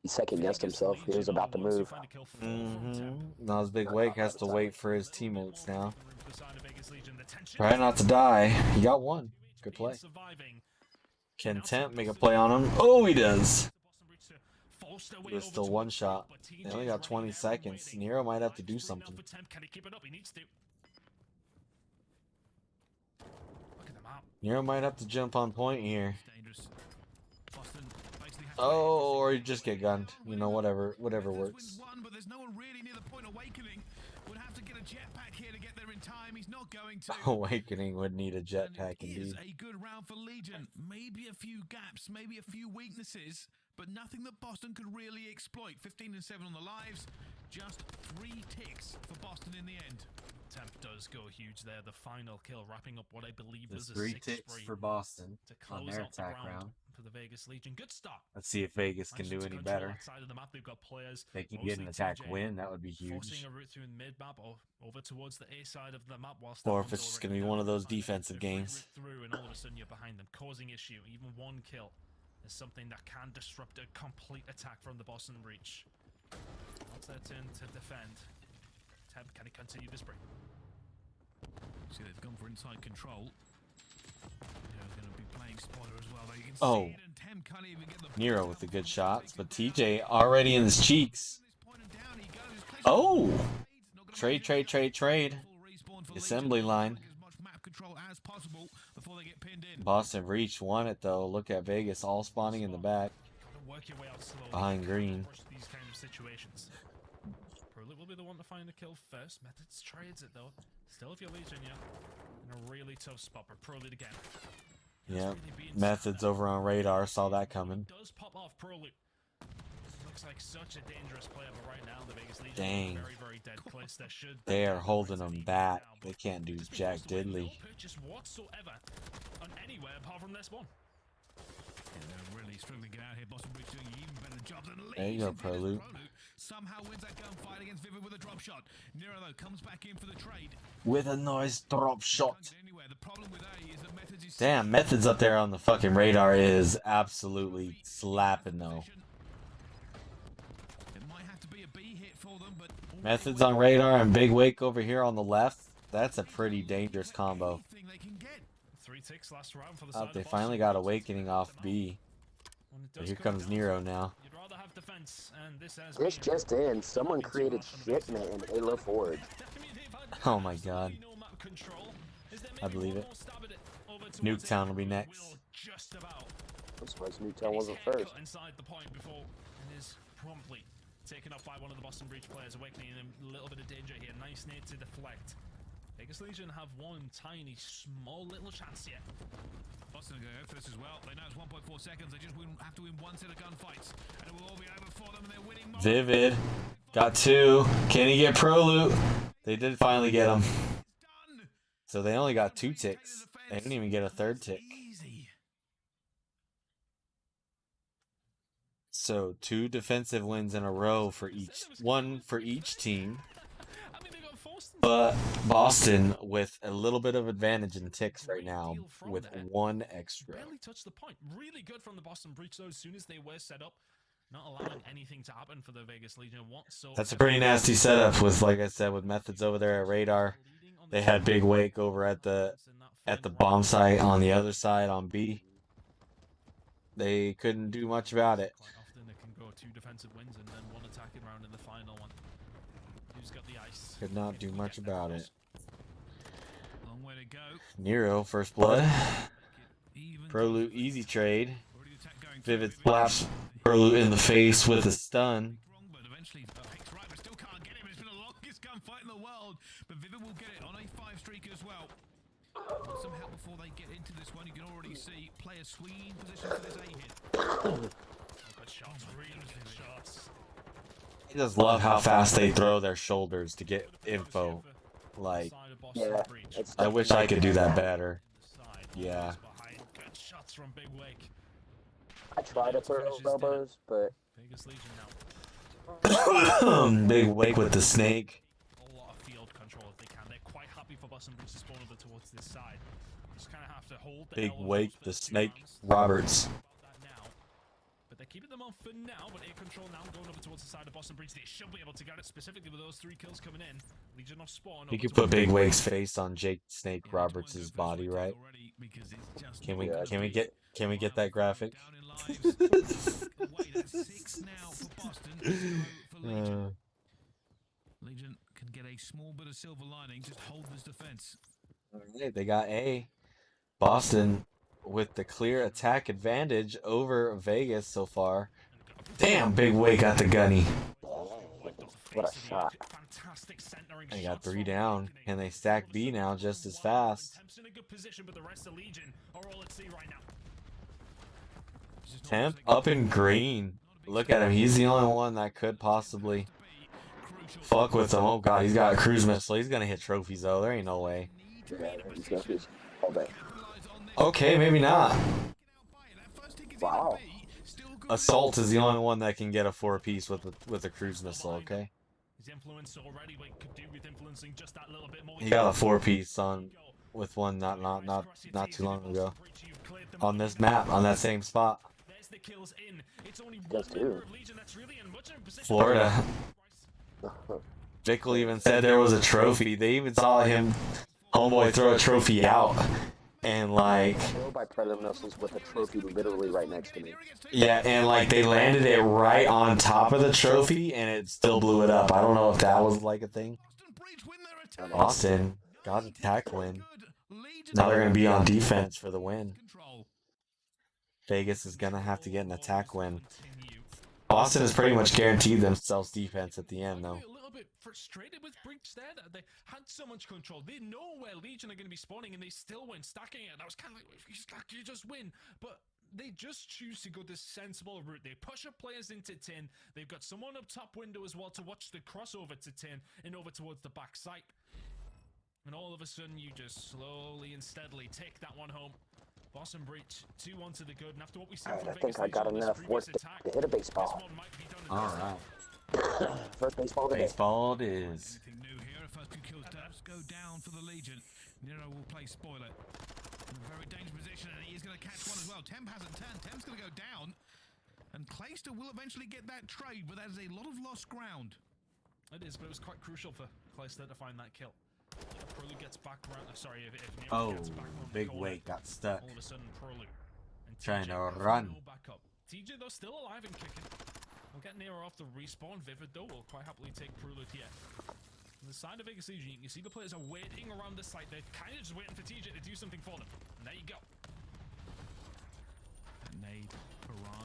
He second-guessed himself. He was about to move. Now his Big Wake has to wait for his teammates now. Try not to die. He got one. Good play. Can Temp make a play on him? Oh, he does. There's still one shot. They only got 20 seconds. Nero might have to do something. Nero might have to jump on point here. Oh, or you just get gunned. You know, whatever works. Awakening would need a jetpack indeed. A good round for Legion. Maybe a few gaps, maybe a few weaknesses, but nothing that Boston could really exploit. 15 and 7 on the lives, just 3 ticks for Boston in the end. Temp does go huge there. The final kill, wrapping up what I believe There's was a 3 6 ticks spree for Boston to on close their out the attack round round. for the Vegas Legion. Good start. Let's see if Vegas can do any better. Outside of the map, they've got players. They can get an attack win. That would be Forcing huge. a route through mid map or over towards the A side of the map, whilst Or if it's just going to be one of those defensive games. Through and all of a sudden you're behind them, causing issue. Even one kill is something that can disrupt a complete attack from the Boston Breach. That's their turn to defend. Temp, can he continue this break? See, they've gone for inside control. They're going to be playing spoiler as well. You can Oh, see it, and Tem can't even get the Nero with the good shots, but TJ already in his cheeks. Oh! Trade. Assembly line. Boston Breach won it though. Look at Vegas all spawning in the back. Behind green. These kind of situations. Probably will be the one to find the kill first. Methodz trades it though. Still, if you're Legion, yeah, in a really tough spot. But Prolute again. Yeah, Methodz over on radar. Saw that coming. Does pop off Prolute. Looks like such a dangerous player, but right now the Vegas Legion Dang. very dead. Clayster should. They are holding them back. They can't do jack diddly. No purchase whatsoever on anywhere apart from this one. They're really struggling to get out here. Boston Breach doing an even better job than Leeds. There you go, Prolute. Somehow wins that gunfight against Vivid with a drop shot. Nero though comes back in for the trade. With a nice drop shot. The problem with A is that Methodz is Damn, Methodz up there on the fucking radar is absolutely slapping though. It might have to be a B hit for them, but Methodz on radar and Big Wake over here on the left. That's a pretty dangerous combo. anything they can get. 3 ticks last round for the Oh, side they of finally Boston. got Awakening off B. When it But does here come comes down Nero to it, now. You'd rather have defense, and this has This been just in, someone created shipment in Halo Forge. Oh my god. I believe it. Nuketown will be next. I'm surprised Newtown wasn't first. Inside the point before and is promptly taken up by one of the Boston Breach players, awakening him a little bit of danger here. Nice nade to deflect. Vegas Legion have one tiny, small little chance here. Boston are going to go for this as well. They know it's 1.4 seconds. They just have to win one set of gunfights, and it will all be over for them. And they're winning. Vivid. Got 2. Can he get Prolute? They did finally get him. So they only got 2 ticks. They didn't even get a 3rd tick. Easy. So 2 defensive wins in a row for each. 1 for each team. I mean, they got forced into But Boston with a little bit of advantage in ticks right now with 1 extra. barely touched the point. Really good from the Boston Breach though. As soon as they were set up, not allowing anything to happen for the Vegas Legion whatsoever. That's a pretty nasty setup with, like I said, with Methodz over there at radar. They had Big Wake over at the bomb site on the other side on B. They couldn't do much about it. Quite often it can go 2 defensive wins and then 1 attacking round in the final one. Who's got the ice? Could not do much about it. Long way to go. Nero, first blood. Even Prolute, easy trade. already the attack going Vivid through. slaps Prolute in the face with a stun. Wrong, but eventually picks right, but still can't get him. It's been the longest gunfight in the world, but Vivid will get it on a 5 streak as well. Want some help before they get into this one. You can already see players swinging position for this A hit. Good shots, really good shots. I just love how fast they throw their shoulders to get info. Like, Yeah, it's I wish I could do that better. Yeah. Good shots from Big Wake. I try to throw elbows, but Vegas Legion now. Big Wake with the snake. A lot of field control if they can. They're quite happy for Boston Breach to spawn over towards this side. Just kind of have to hold the Big L Wake, for the 2 snake, rounds. Roberts. About that now. But they're keeping them on for now, but air control now going over towards the side of Boston Breach. They should be able to get it specifically with those 3 kills coming in. Legion of spawn. You over could towards put Big the- Wake's face on Jake Snake Roberts' body, right? Can we get that graphic? That's 6 now for Boston, 0 for Legion. Legion can get a small bit of silver lining. Just hold this defense. Alright, they got A. Boston with the clear attack advantage over Vegas so far. Damn, Big Wake got the gunny. what a shot. Fantastic centering They got shots 3 from down. Awakening. Can they stack B now just as fast? Temp's in a good position, but the rest of Legion are all at sea right now. Temp up in green. Look at him. He's the only one that could possibly fuck with him. Oh god, he's got a cruise missile. He's gonna hit trophies though. There ain't no way. Yeah, he's gonna be all day. Okay, maybe not. Wow. Assault is the only one that can get a 4-piece with a cruise missile. Okay. He got a 4-piece on with one not too long ago on this map on that same spot. Does too. Florida. Bickle even said there was a trophy. They even saw him, homeboy, throw a trophy out, and like. By Predator missiles with a trophy literally right next to me. Yeah, and like they landed it right on top of the trophy, and it still blew it up. I don't know if that was like a thing. Boston got an attack win. Now they're gonna be on defense for the win. Vegas is gonna have to get an attack win. Boston has pretty much guaranteed themselves defense at the end, though. A little bit frustrated with Breach there. They had so much control. They know where Legion are going to be spawning, and they still went stacking it. And I was kind of like, if you stack, you just win. But they just choose to go this sensible route. They push up players into 10. They've got someone up top window as well to watch the crossover to 10 and over towards the back site. And all of a sudden, you just slowly and steadily take that one home. Boston Breach 2-1 to the good, and after what we see from I think I got enough work to hit a baseball. Alright. First baseball today. Baseball it is. Anything new here? First 2 kills go down for the Legion. Nero will play spoiler. In a very dangerous position, and he is going to catch one as well. Temp hasn't turned. Temp's going to go down. And Clayster will eventually get that trade, but that is a lot of lost ground. It is, but it was quite crucial for Clayster to find that kill. If Prolu gets back around, sorry, if Nero gets back around big the corner, weight got stuck. all of a sudden Prolu and Trying TJ to run. back up. TJ though still alive and kicking. We'll get Nero off the respawn. Vivid though will quite happily take Prolu here. On the side of Vegas Legion, you can see the players are waiting around the site. They're kind of just waiting for TJ to do something for them. And there you go.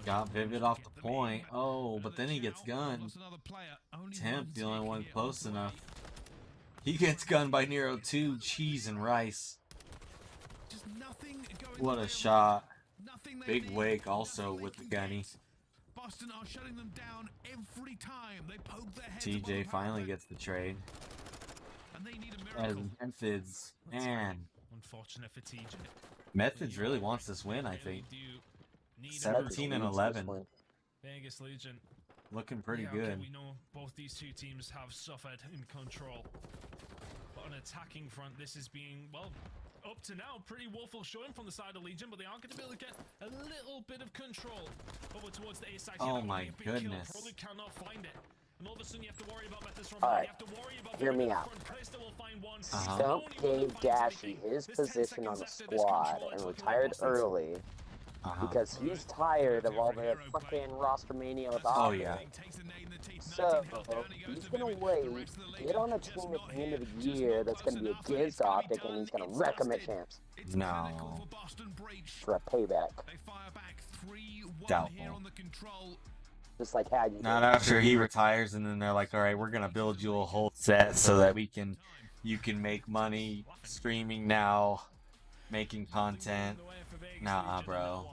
Got Vivid off the point. Oh, but then he gets gunned. Temp, the only one close enough. He gets gunned by Nero too. Cheese and rice. What a shot. Big wake also with the gunny. Boston are shutting them down every time they poke their heads. TJ finally gets the trade. And they need a As miracle. Methodz, man. Unfortunate for TJ. Methodz really wants this win, I think. 17 and 11. Vegas Legion. Looking pretty Okay, good. we know both these two teams have suffered in control. But on attacking front, this is being, well, up to now, pretty woeful showing from the side of Legion, but they are going to be able to get a little bit of control over towards the A side. Oh my goodness. Probably cannot find it. And all of a sudden, you have to worry about Methodz from All right. You have to worry about Hear me out. Clayster will find one. Stump gave Dashy his position on the squad and retired early because he's tired of all the fucking roster mania with Oh, Optic. yeah. So he's gonna wait, get on a team at the end of the year that's gonna be against Optic, and he's gonna wreck them at champs No. for a payback. Doubtful. Just like how you Not after he retires and then they're like, alright, we're gonna build you a whole set so that you can make money streaming now, making content. Nah, bro.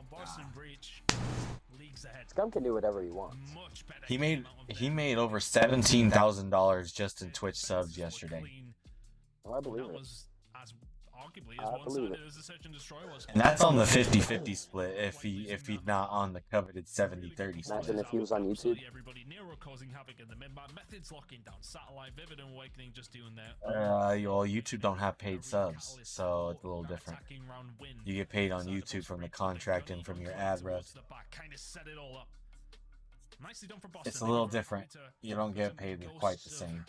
Scum can do whatever he wants. He made over $17,000 just in Twitch subs yesterday. Oh, I believe it. Arguably, I believe it. as the search and destroy was. And that's on the 50-50 split if he's not on the coveted 70-30 split. Imagine if he was on YouTube. Everybody Nero causing havoc in the mid, Methodz locking down satellite, Vivid and Awakening just doing their Well, YouTube don't have paid subs, so it's a little different. You get paid on YouTube from the contract and from your ad rev. It's a little different. You don't get paid quite the same.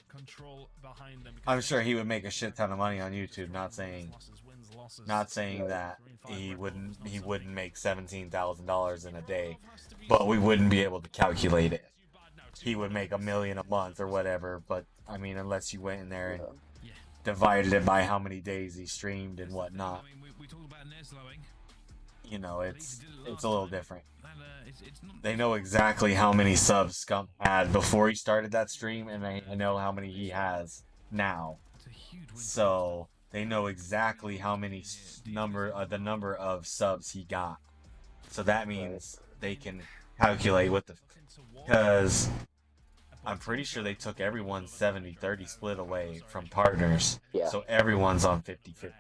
I'm sure he would make a shit ton of money on YouTube. Not saying that he wouldn't make $17,000 in a day, but we wouldn't be able to calculate it. He would make $1 million a month or whatever. But I mean, unless you went in there and divided it by how many days he streamed and whatnot. You know, it's a little different. They know exactly how many subs Scump had before he started that stream, and they know how many he has now. So they know exactly how many the number of subs he got. So that means they can calculate what the, because I'm pretty sure they took everyone's 70-30 split away from partners. Yeah. So everyone's on 50-50.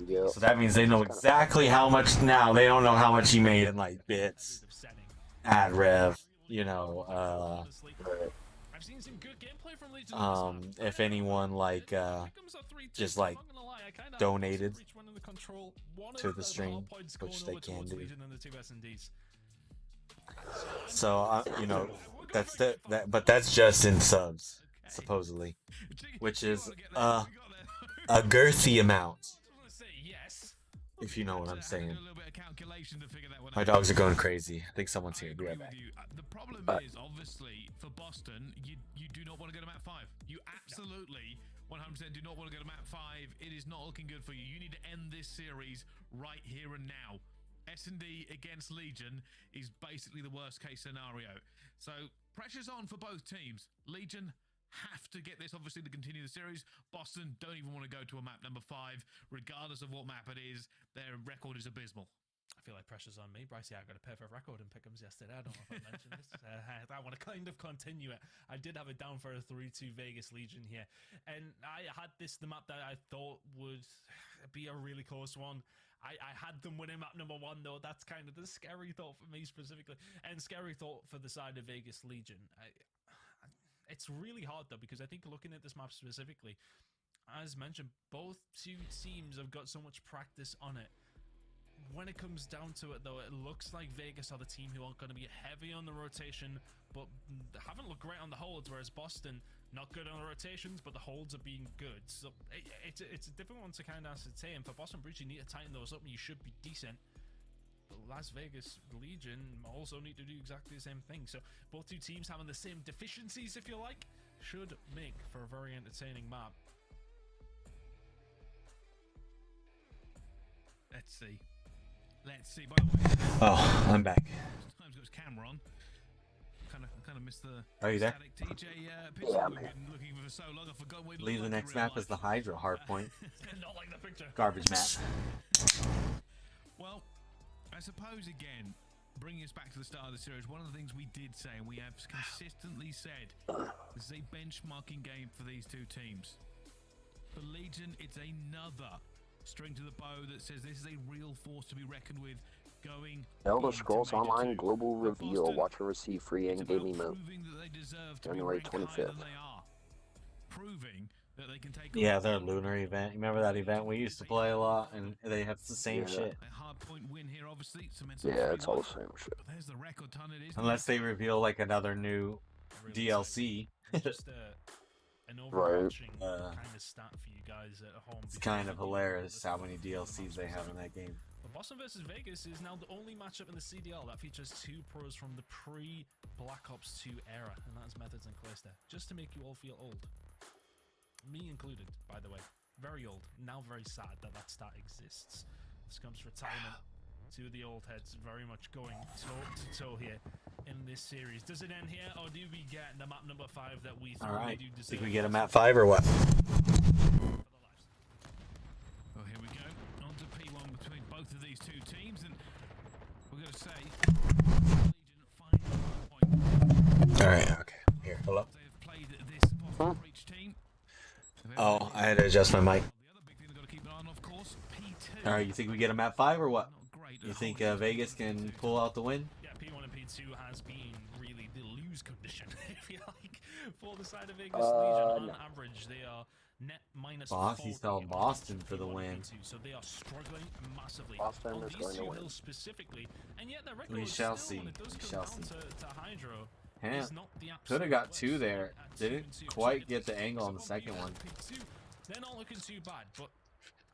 Yep. So that means they know exactly how much now. They don't know how much he made in like bits, ad rev, you know, if anyone like just like donated to the stream, which they can do. So you know, but that's just in subs, supposedly, which is a girthy amount, if you know what I'm saying. My dogs are going crazy. I think someone's here. Be right back. The problem is, obviously, for Boston, you do not want to go to map 5. You absolutely 100% do not want to go to map 5. It is not looking good for you. You need to end this series right here and now. S&D against Legion is basically the worst case scenario. So pressure's on for both teams. Legion have to get this, obviously, to continue the series. Boston don't even want to go to a map number 5, regardless of what map it is. Their record is abysmal. I feel like pressure's on me. Bryce, yeah, I got a perfect record in pick'ems yesterday. I don't know if I mentioned this. I want to kind of continue it. I did have it down for a 3-2 Vegas Legion here. And I had the map that I thought would be a really close one. I had them winning map number 1, though. That's kind of the scary thought for me specifically. And scary thought for the side of Vegas Legion. It's really hard, though, because I think looking at this map specifically, as mentioned, both two teams have got so much practice on it. When it comes down to it, though, it looks like Vegas are the team who are going to be heavy on the rotation, but haven't looked great on the holds, whereas Boston, not good on the rotations, but the holds are being good. So it's a different one to kind of ascertain. For Boston Breach, you need to tighten those up, and you should be decent. But Las Vegas Legion also need to do exactly the same thing. So both two teams having the same deficiencies, if you like, should make for a very entertaining map. Let's see. By the way, Oh, I'm back. Time's got his camera on. Kind of missed the. Are you there? TJ, Yeah, we've been looking for so long. I forgot what it Believe the looked like next in real map is the life. Hydra hardpoint. Not like the picture. Garbage map. Well, I suppose again, bringing us back to the start of the series, one of the things we did say, and we have consistently said, this is a benchmarking game for these two teams. For Legion, it's another string to the bow that says this is a real force to be reckoned with going Elder into Scrolls Major Online 2. Global For Reveal. Boston, Watch or receive free it's in-game about emote. proving that they deserve to January be ranked higher 25th. than they are. Proving that they can take Yeah, on their lunar event. You remember that event we used to play a lot, and they have the same Yeah. shit. a hard point win here, obviously. Cements on Yeah, it's all the 3-1. same shit. But there's the record ton it is. Unless they reveal like another new DLC. Just an overarching Right. kind of stat for you guys at home. It's kind of hilarious how many DLCs they have in that game. But Boston versus Vegas is now the only matchup in the CDL that features 2 pros from the pre-Black Ops 2 era, and that is Methodz and Clayster. Just to make you all feel old. Me included, by the way. Very old. Now very sad that that stat exists. This comes retirement. 2 of the old heads very much going toe-to-toe here in this series. Does it end here, or do we get the map number 5 that we thought Alright, do deserve? think we get a map 5 or what? Well, here we go. On to P1 between both of these two teams, and we're going to say Legion finally point. Alright, okay. Here, hello. They have played this Boston Breach team. Oh, I had to adjust my mic. The other big thing they've got to keep an eye on, of course, P2. Alright, you think we get a map 5 or what? Not great. You think Vegas can pull out the win? Yeah, P1 and P2 has been really the lose condition, if you like, for the side of Vegas Legion. On average, they are net minus Boss, he's 40 telling Boston for the P1 and win. P2, so they are struggling massively Boston on is these going to 2 win. hills specifically, and yet their record We is shall still, see. when it does We come shall down see. to Hydro, Yeah. is not the Could have absolute got 2 worst there. at Didn't 2-2. quite So get the it's angle on the P1, second one. P2, they're not looking too bad, but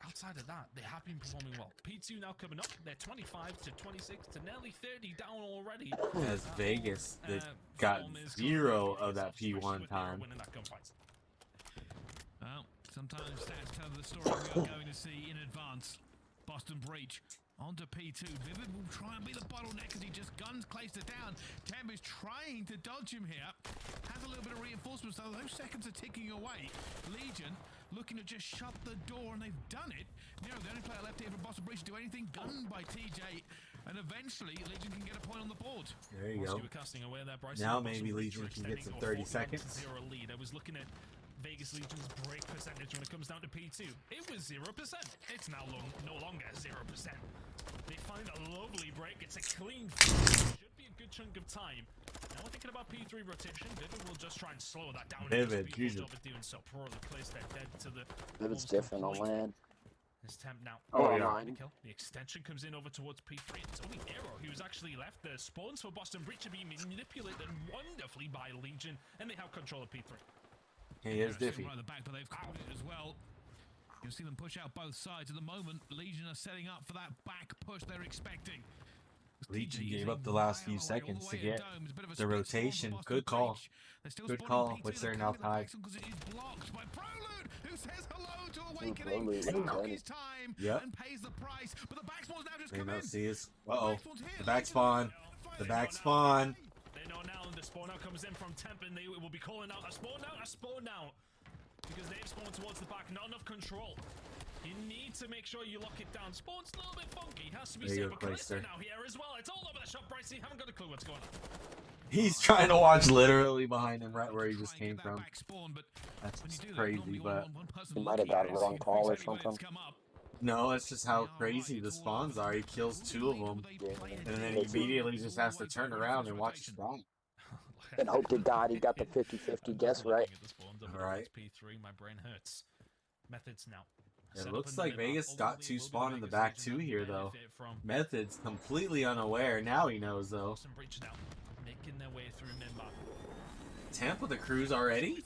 outside of that, they have been performing well. P2 now coming up. They're 25 to 26 to nearly 30 down already. As Vegas, they got 0 of that P1 time. Well, sometimes stats tell the story we are going to see in advance. Boston Breach onto P2. Vivid will try and be the bottleneck as he just guns Clayster down. Temp is trying to dodge him here. Has a little bit of reinforcements, though. Those seconds are ticking away. Legion looking to just shut the door, and they've done it. Nero, the only player left here from Boston Breach to do anything. Gunned by TJ. and eventually Legion can get a point on the board. There you Whilst go. you were casting away there, Bryce, Now you maybe also Legion can get some 30 seconds. 0 lead. I was looking at Vegas Legion's break percentage when it comes down to P2. It was 0%. It's now no longer 0%. They find a lovely break. It's a clean. Should be a good chunk of time. Now we're thinking about P3 rotation. Vivid will just try and slow that down. Vivid, Jesus. Doing so poorly. Clayster dead to the. Vivid's different on land. His temp now. Oh, yeah. The extension comes in over towards P3. It's only Aero who's actually left. The spawns for Boston Breach are being manipulated wonderfully by Legion, and they have control of P3. He is diffy. Right at the back, but they've caught it as well. You'll see them push out both sides at the moment. Legion are setting up for that back push they're expecting. Legion gave up the last few seconds to get the rotation. Good call. Good call, which they're now tied. Yep. They know sees. Uh-oh. The back spawn. The back spawn. They know now the spawn out comes in from Temp, and they will be calling out a spawn out. Because they've spawned towards the back, not enough control. You need to make sure you lock it down. Spawn's a little bit funky, has to be safe. But Clayster now here as well. It's all over the shop, Bryce. You haven't got a clue what's going on. He's trying to watch literally behind him, right where he just came from. That's just crazy, but he might have got a wrong call or something. No, it's just how crazy the spawns are. He kills 2 of them, and then he immediately just has to turn around and watch his spawn. And hope to God he got the 50-50 guess right. Right. P3, my brain hurts. Methodz now. It looks like Vegas got 2 spawn in the back too here, though. Methodz completely unaware. Now he knows, though. Making their way through Minbar. Temp with the cruise already?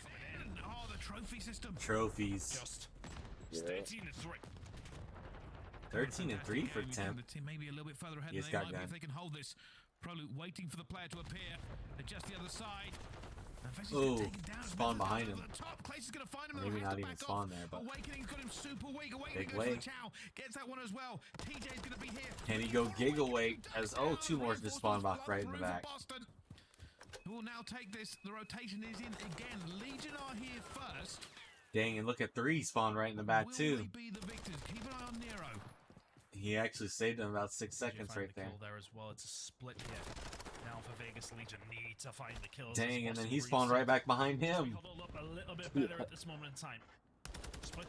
Oh, the trophy system. Trophies. Just 13-3. 13-3 for Temp. The team maybe a little bit further ahead He's than got they might be gun. if they can hold this. Prolute waiting for the player to appear. They're just the other side. Oh, spawn behind him. Gonna find him. Maybe not even spawn there, but Awakening's got him super weak. big Awakening wait. goes to Chow. Gets that one as well. TJ's gonna be here. Can he go Giggle Wait? As 2 more to spawn back right in the back. Who will now take this? The rotation is in again. Legion are here first. Dang, and look at 3 spawn right in the back too. Will they be the victors? Keep an eye on Nero. He actually saved him about 6 seconds right there. There as well. It's a split here. Now for Vegas Legion need to find the kills. Dang, and then he spawned right back behind him. A little bit better at this moment in time.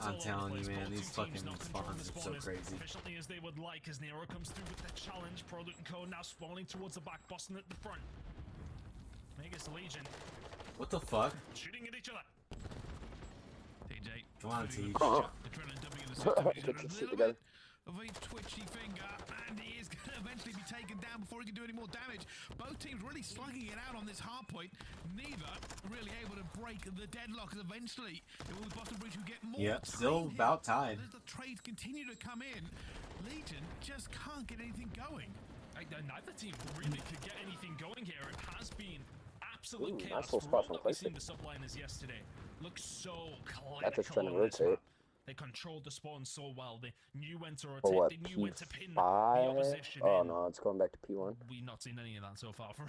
I'm telling you, man, these fucking spawns are so crazy. Efficiently as they would like, as Nero comes through with the challenge. Prolute and Co now spawning towards the back, Boston at the front. Vegas Legion. What the fuck? Shooting at each other. TJ. Come on, T. Adrenaline dumping in the system. He's got a Get your shit little together. bit of a twitchy finger, and he is going to eventually be taken down before he can do any more damage. Both teams really slugging it out on this hard point. Neither really able to break the deadlock, as eventually it will be Boston Breach who get more. Yep, still about tied. As the trades continue to come in, Legion just can't get anything going. Neither team really could get anything going here. It has been absolute chaos. Nice little spot from What we've Clayster. seen the subliners yesterday looks so clinical. That's just trying to on this rotate. map. They controlled the spawn so well. They knew when to rotate. For what, They knew when to pin the P5? opposition Oh in. no, it's going back to P1. We've not seen any of that so far from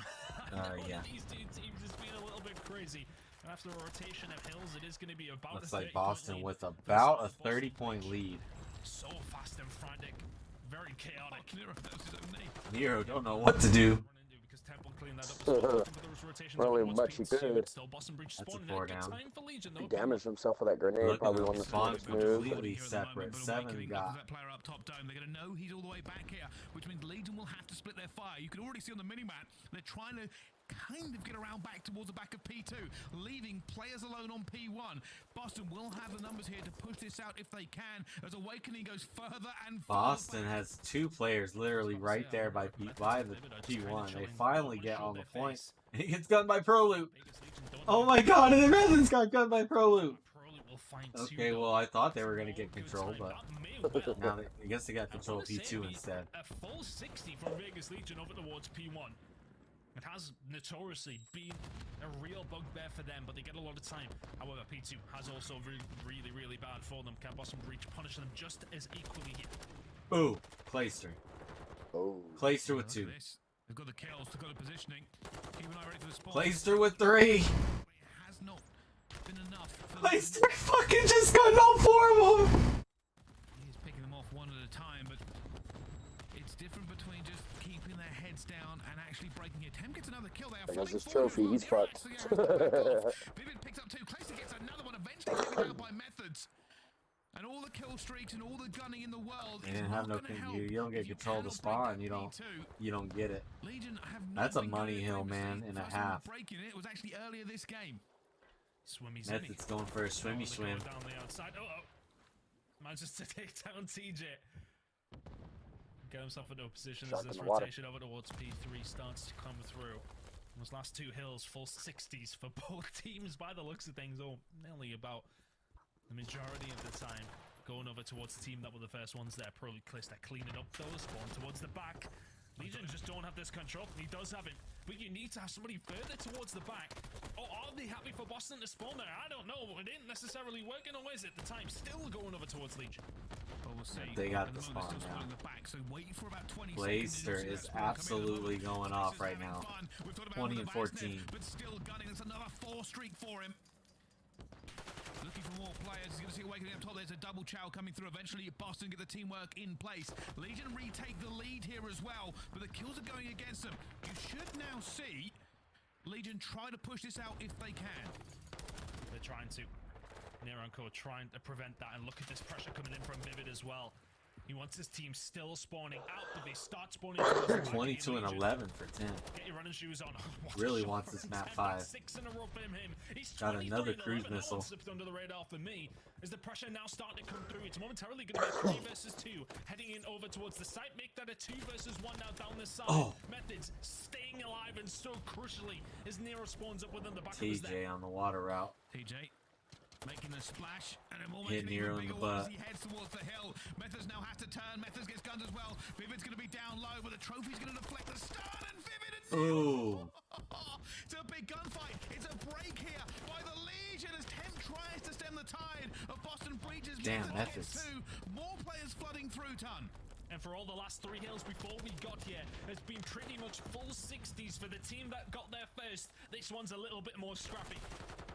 Yeah. These 2 teams has been a little bit crazy. And after a rotation of hills, it is going to be about Looks a like 30-point Boston lead. with about a 30-point lead. So fast and frantic. Very chaotic. Nero don't know what to do. Because Temple cleaned that up as well. Looking for those rotations Really towards much he P2. could. Still Boston Breach That's a spawning. 4 Good down. time for Legion, He though. damaged himself with that grenade. Look at Probably him. one of the Spawn smartest moves. completely separate. 7 got. That player up top dome. They're going to know he's all the way back here, which means Legion will have to split their fire. You can already see on the minimap they're trying to kind of get around back towards the back of P2, leaving players alone on P1. Boston will have the numbers here to push this out if they can, as Awakening goes further and further. Boston has 2 players literally right there by the P1. They finally get on the point. He gets gunned by Prolute. Oh my god, and the Methodz got gunned by Prolute. Okay, well, I thought they were going to get control, but now I guess they got control of P2 instead. A full 60 from Vegas Legion over towards P1. It has notoriously been a real bugbear for them, but they get a lot of time. However, P2 has also really bad for them. Can Boston Breach punish them just as equally here? Ooh, Clayster. Oh. Clayster with 2. They've got the kills, they've got the positioning. Keep an eye ready for the spawn. Clayster with 3. It has not been enough. Clayster fucking just got all 4 of them. He's picking them off one at a time, but it's different between just keep That's his trophy. He's fucked. Vivid picks up 2. Clayster gets another one. Eventually taken out by Methodz. And all the kill streaks and all the gunning in the world. You didn't have no you don't get control of the spawn. You don't get it. Legion have That's a money hill, man, and a half. Breaking it was actually earlier this game. Swimmy Methodz going for a swimmy swim. Down the outside. Manages to take down TJ. Get himself into a position as this rotation over towards P3 starts to come through. Those last 2 hills, full 60s for both teams by the looks of things. Nearly about the majority of the time going over towards the team that were the first ones there. Probably Clayster cleaning up those, spawn towards the back. Legion just don't have this control. He does have it, but you need to have somebody further towards the back. Or are they happy for Boston to spawn there? I don't know. It ain't necessarily working always at the time. Still going over towards Legion. Well, we'll see. They got the spawn now. So wait for about 20 Clayster is absolutely going off right now. 20 and 14. But still gunning. That's another 4 streak for him. Looking for more players. He's going to see Awakening up top. There's a double chow coming through. Eventually, Boston get the teamwork in place. Legion retake the lead here as well, but the kills are going against them. You should now see Legion try to push this out if they can. They're trying to. Nero and Co trying to prevent that, and look at this pressure coming in from Vivid as well. He wants his team still spawning out, but they start spawning. 22 and 11 for 10. Get your running shoes on. Really wants this map 5. 6 in a row from him. He's got another cruise missile. Slipped under the radar for me. Is the pressure now starting to come through? It's momentarily going to be 3 versus 2. Heading in over towards the site. Make that a 2 versus 1 now down this side. Methodz staying alive, and so crucially as Nero spawns up within the back of his TJ on the water route. TJ making a splash, and it will hit Nero in the butt. As he heads towards the hill. Methodz now has to turn. Methodz gets guns as well. Vivid's going to be down low, but the trophy's going to deflect the stun, and Vivid and Ooh. It's a big gunfight. It's a break here by the Legion as Temp tries to stem the tide of Boston Breaches. Damn, Methodz. More players flooding through, Ton. And for all the last 3 hills before we got here, it's been pretty much full 60s for the team that got there first. This one's a little bit more scrappy.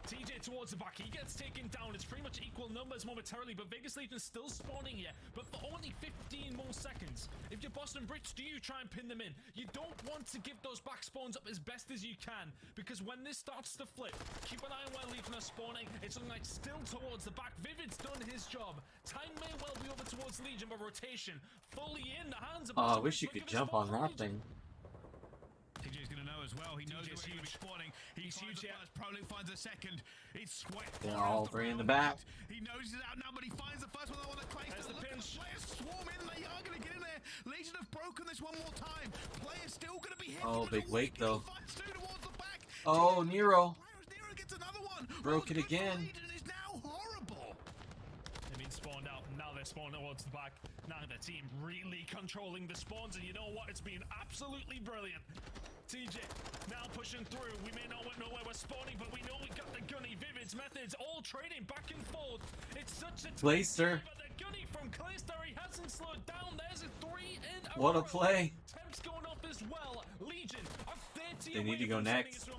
TJ towards the back, he gets taken down. It's pretty much equal numbers momentarily, but Vegas Legion's still spawning here, but for only 15 more seconds. If you're Boston Bridge, do you try and pin them in? You don't want to give those back spawns up as best as you can, because when this starts to flip, keep an eye on where Legion are spawning. It's looking like still towards the back. Vivid's done his job. Time may well be over towards Legion, but rotation fully in the hands of I wish you could jump on that thing. TJ's gonna know as well. He knows where he's spawning. He's huge here. Prolo finds a second. It's Sweat. They're all 3 in the back. He knows he's out now, but he finds the first one. That one at Clayster. There's the pinch. Players swarm in. They are gonna get in there. Legion have broken this one more time. Players still gonna be hit. Oh, big wake though. Towards the back. Oh, Nero. Nero gets another one. Broke it again. Legion is now horrible. They've been spawned out, and now they're spawned towards the back. Now the team really controlling the spawns, and you know what? It's been absolutely brilliant. TJ now pushing through. We may not know where we're spawning, but we know we got the gunny. Vivid's Methodz all trading back and forth. It's such a Clayster. but the gunny from Clayster, he hasn't slowed down. There's a 3 in a What a row. play. Temps going off as well. Legion are 30 They need to go next.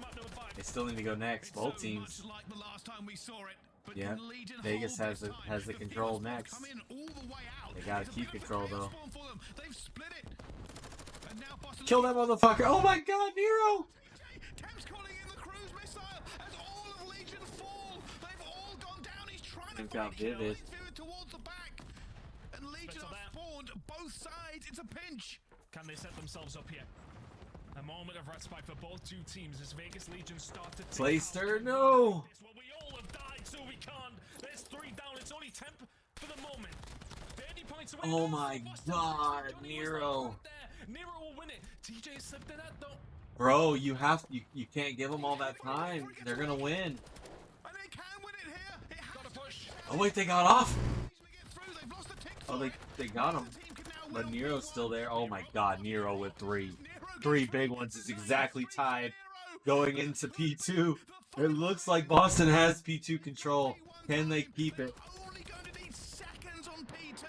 They still need to go next. Both teams. Much like the last time we saw it. But Yeah, can Legion Vegas hold has this the time? has the control next. Come in all the way out. They gotta It's a keep bit of a control chaos though. spawn for them. They've split it. And now Boston Kill that motherfucker! Oh my God, Nero! Temp's calling in the cruise missile as all of Legion fall. They've all gone down. He's trying They've to got find Vivid. towards the back. And Legion Better are there. spawned both sides. It's a pinch. Can they set themselves up here? A moment of respite for both 2 teams as Vegas Legion start to Clayster, no! It's what we all have died, so we can't. There's 3 down. It's only Temp for the moment. 30 points away. Oh now my for Boston. God, Johnny was Nero. right there. Nero will win it. TJ slipped in that though. Bro, you can't give them all that time. They're gonna win. And they can win it here. It has Gotta push. Oh wait, they got off. to get through. They've lost the tick Oh, for they got him. The team can now But win Nero's on still there. Oh my God, Nero with 3. Nero 3 gets big through. ones is exactly Nice three for tied. Nero. Going into P2. It looks like Boston has P2 control. Can they keep it? Only going to need seconds on P2.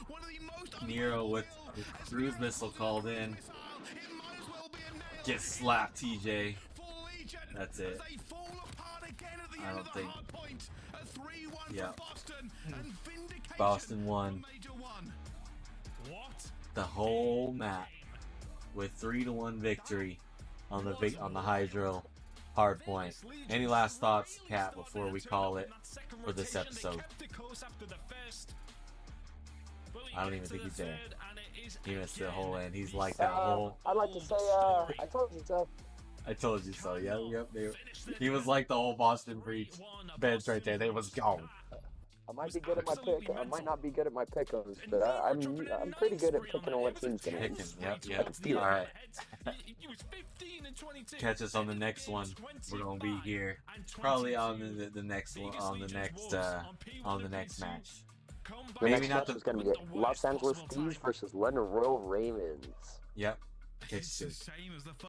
One of the most Nero with the cruise missile called in. missile. It might as well be a nail Get slapped, TJ. for Legion. That's it. As they fall apart again at the I end don't of the think- hard point. A 3-1 Yeah. for Boston and vindication Boston won for Major 1. What? the whole map with 3-1 victory on the Hydro. Hard point. Any last thoughts, Kat, before we call it for this episode? I don't even think he's there. He missed the whole end. He's like that whole. I'd like to say, I told you so. I told you so. Yep. He was like the whole Boston Breach bench right there. They was gone. I might be good at my pick. I might not be good at my pickums, but I'm pretty good at picking on what team's gonna win. Yep. All right. Catch us on the next one. We're gonna be here probably on the next one on the next match. The next match is gonna be Los Angeles Thieves versus Leonard Royal Ravens. Yep. Catch you soon.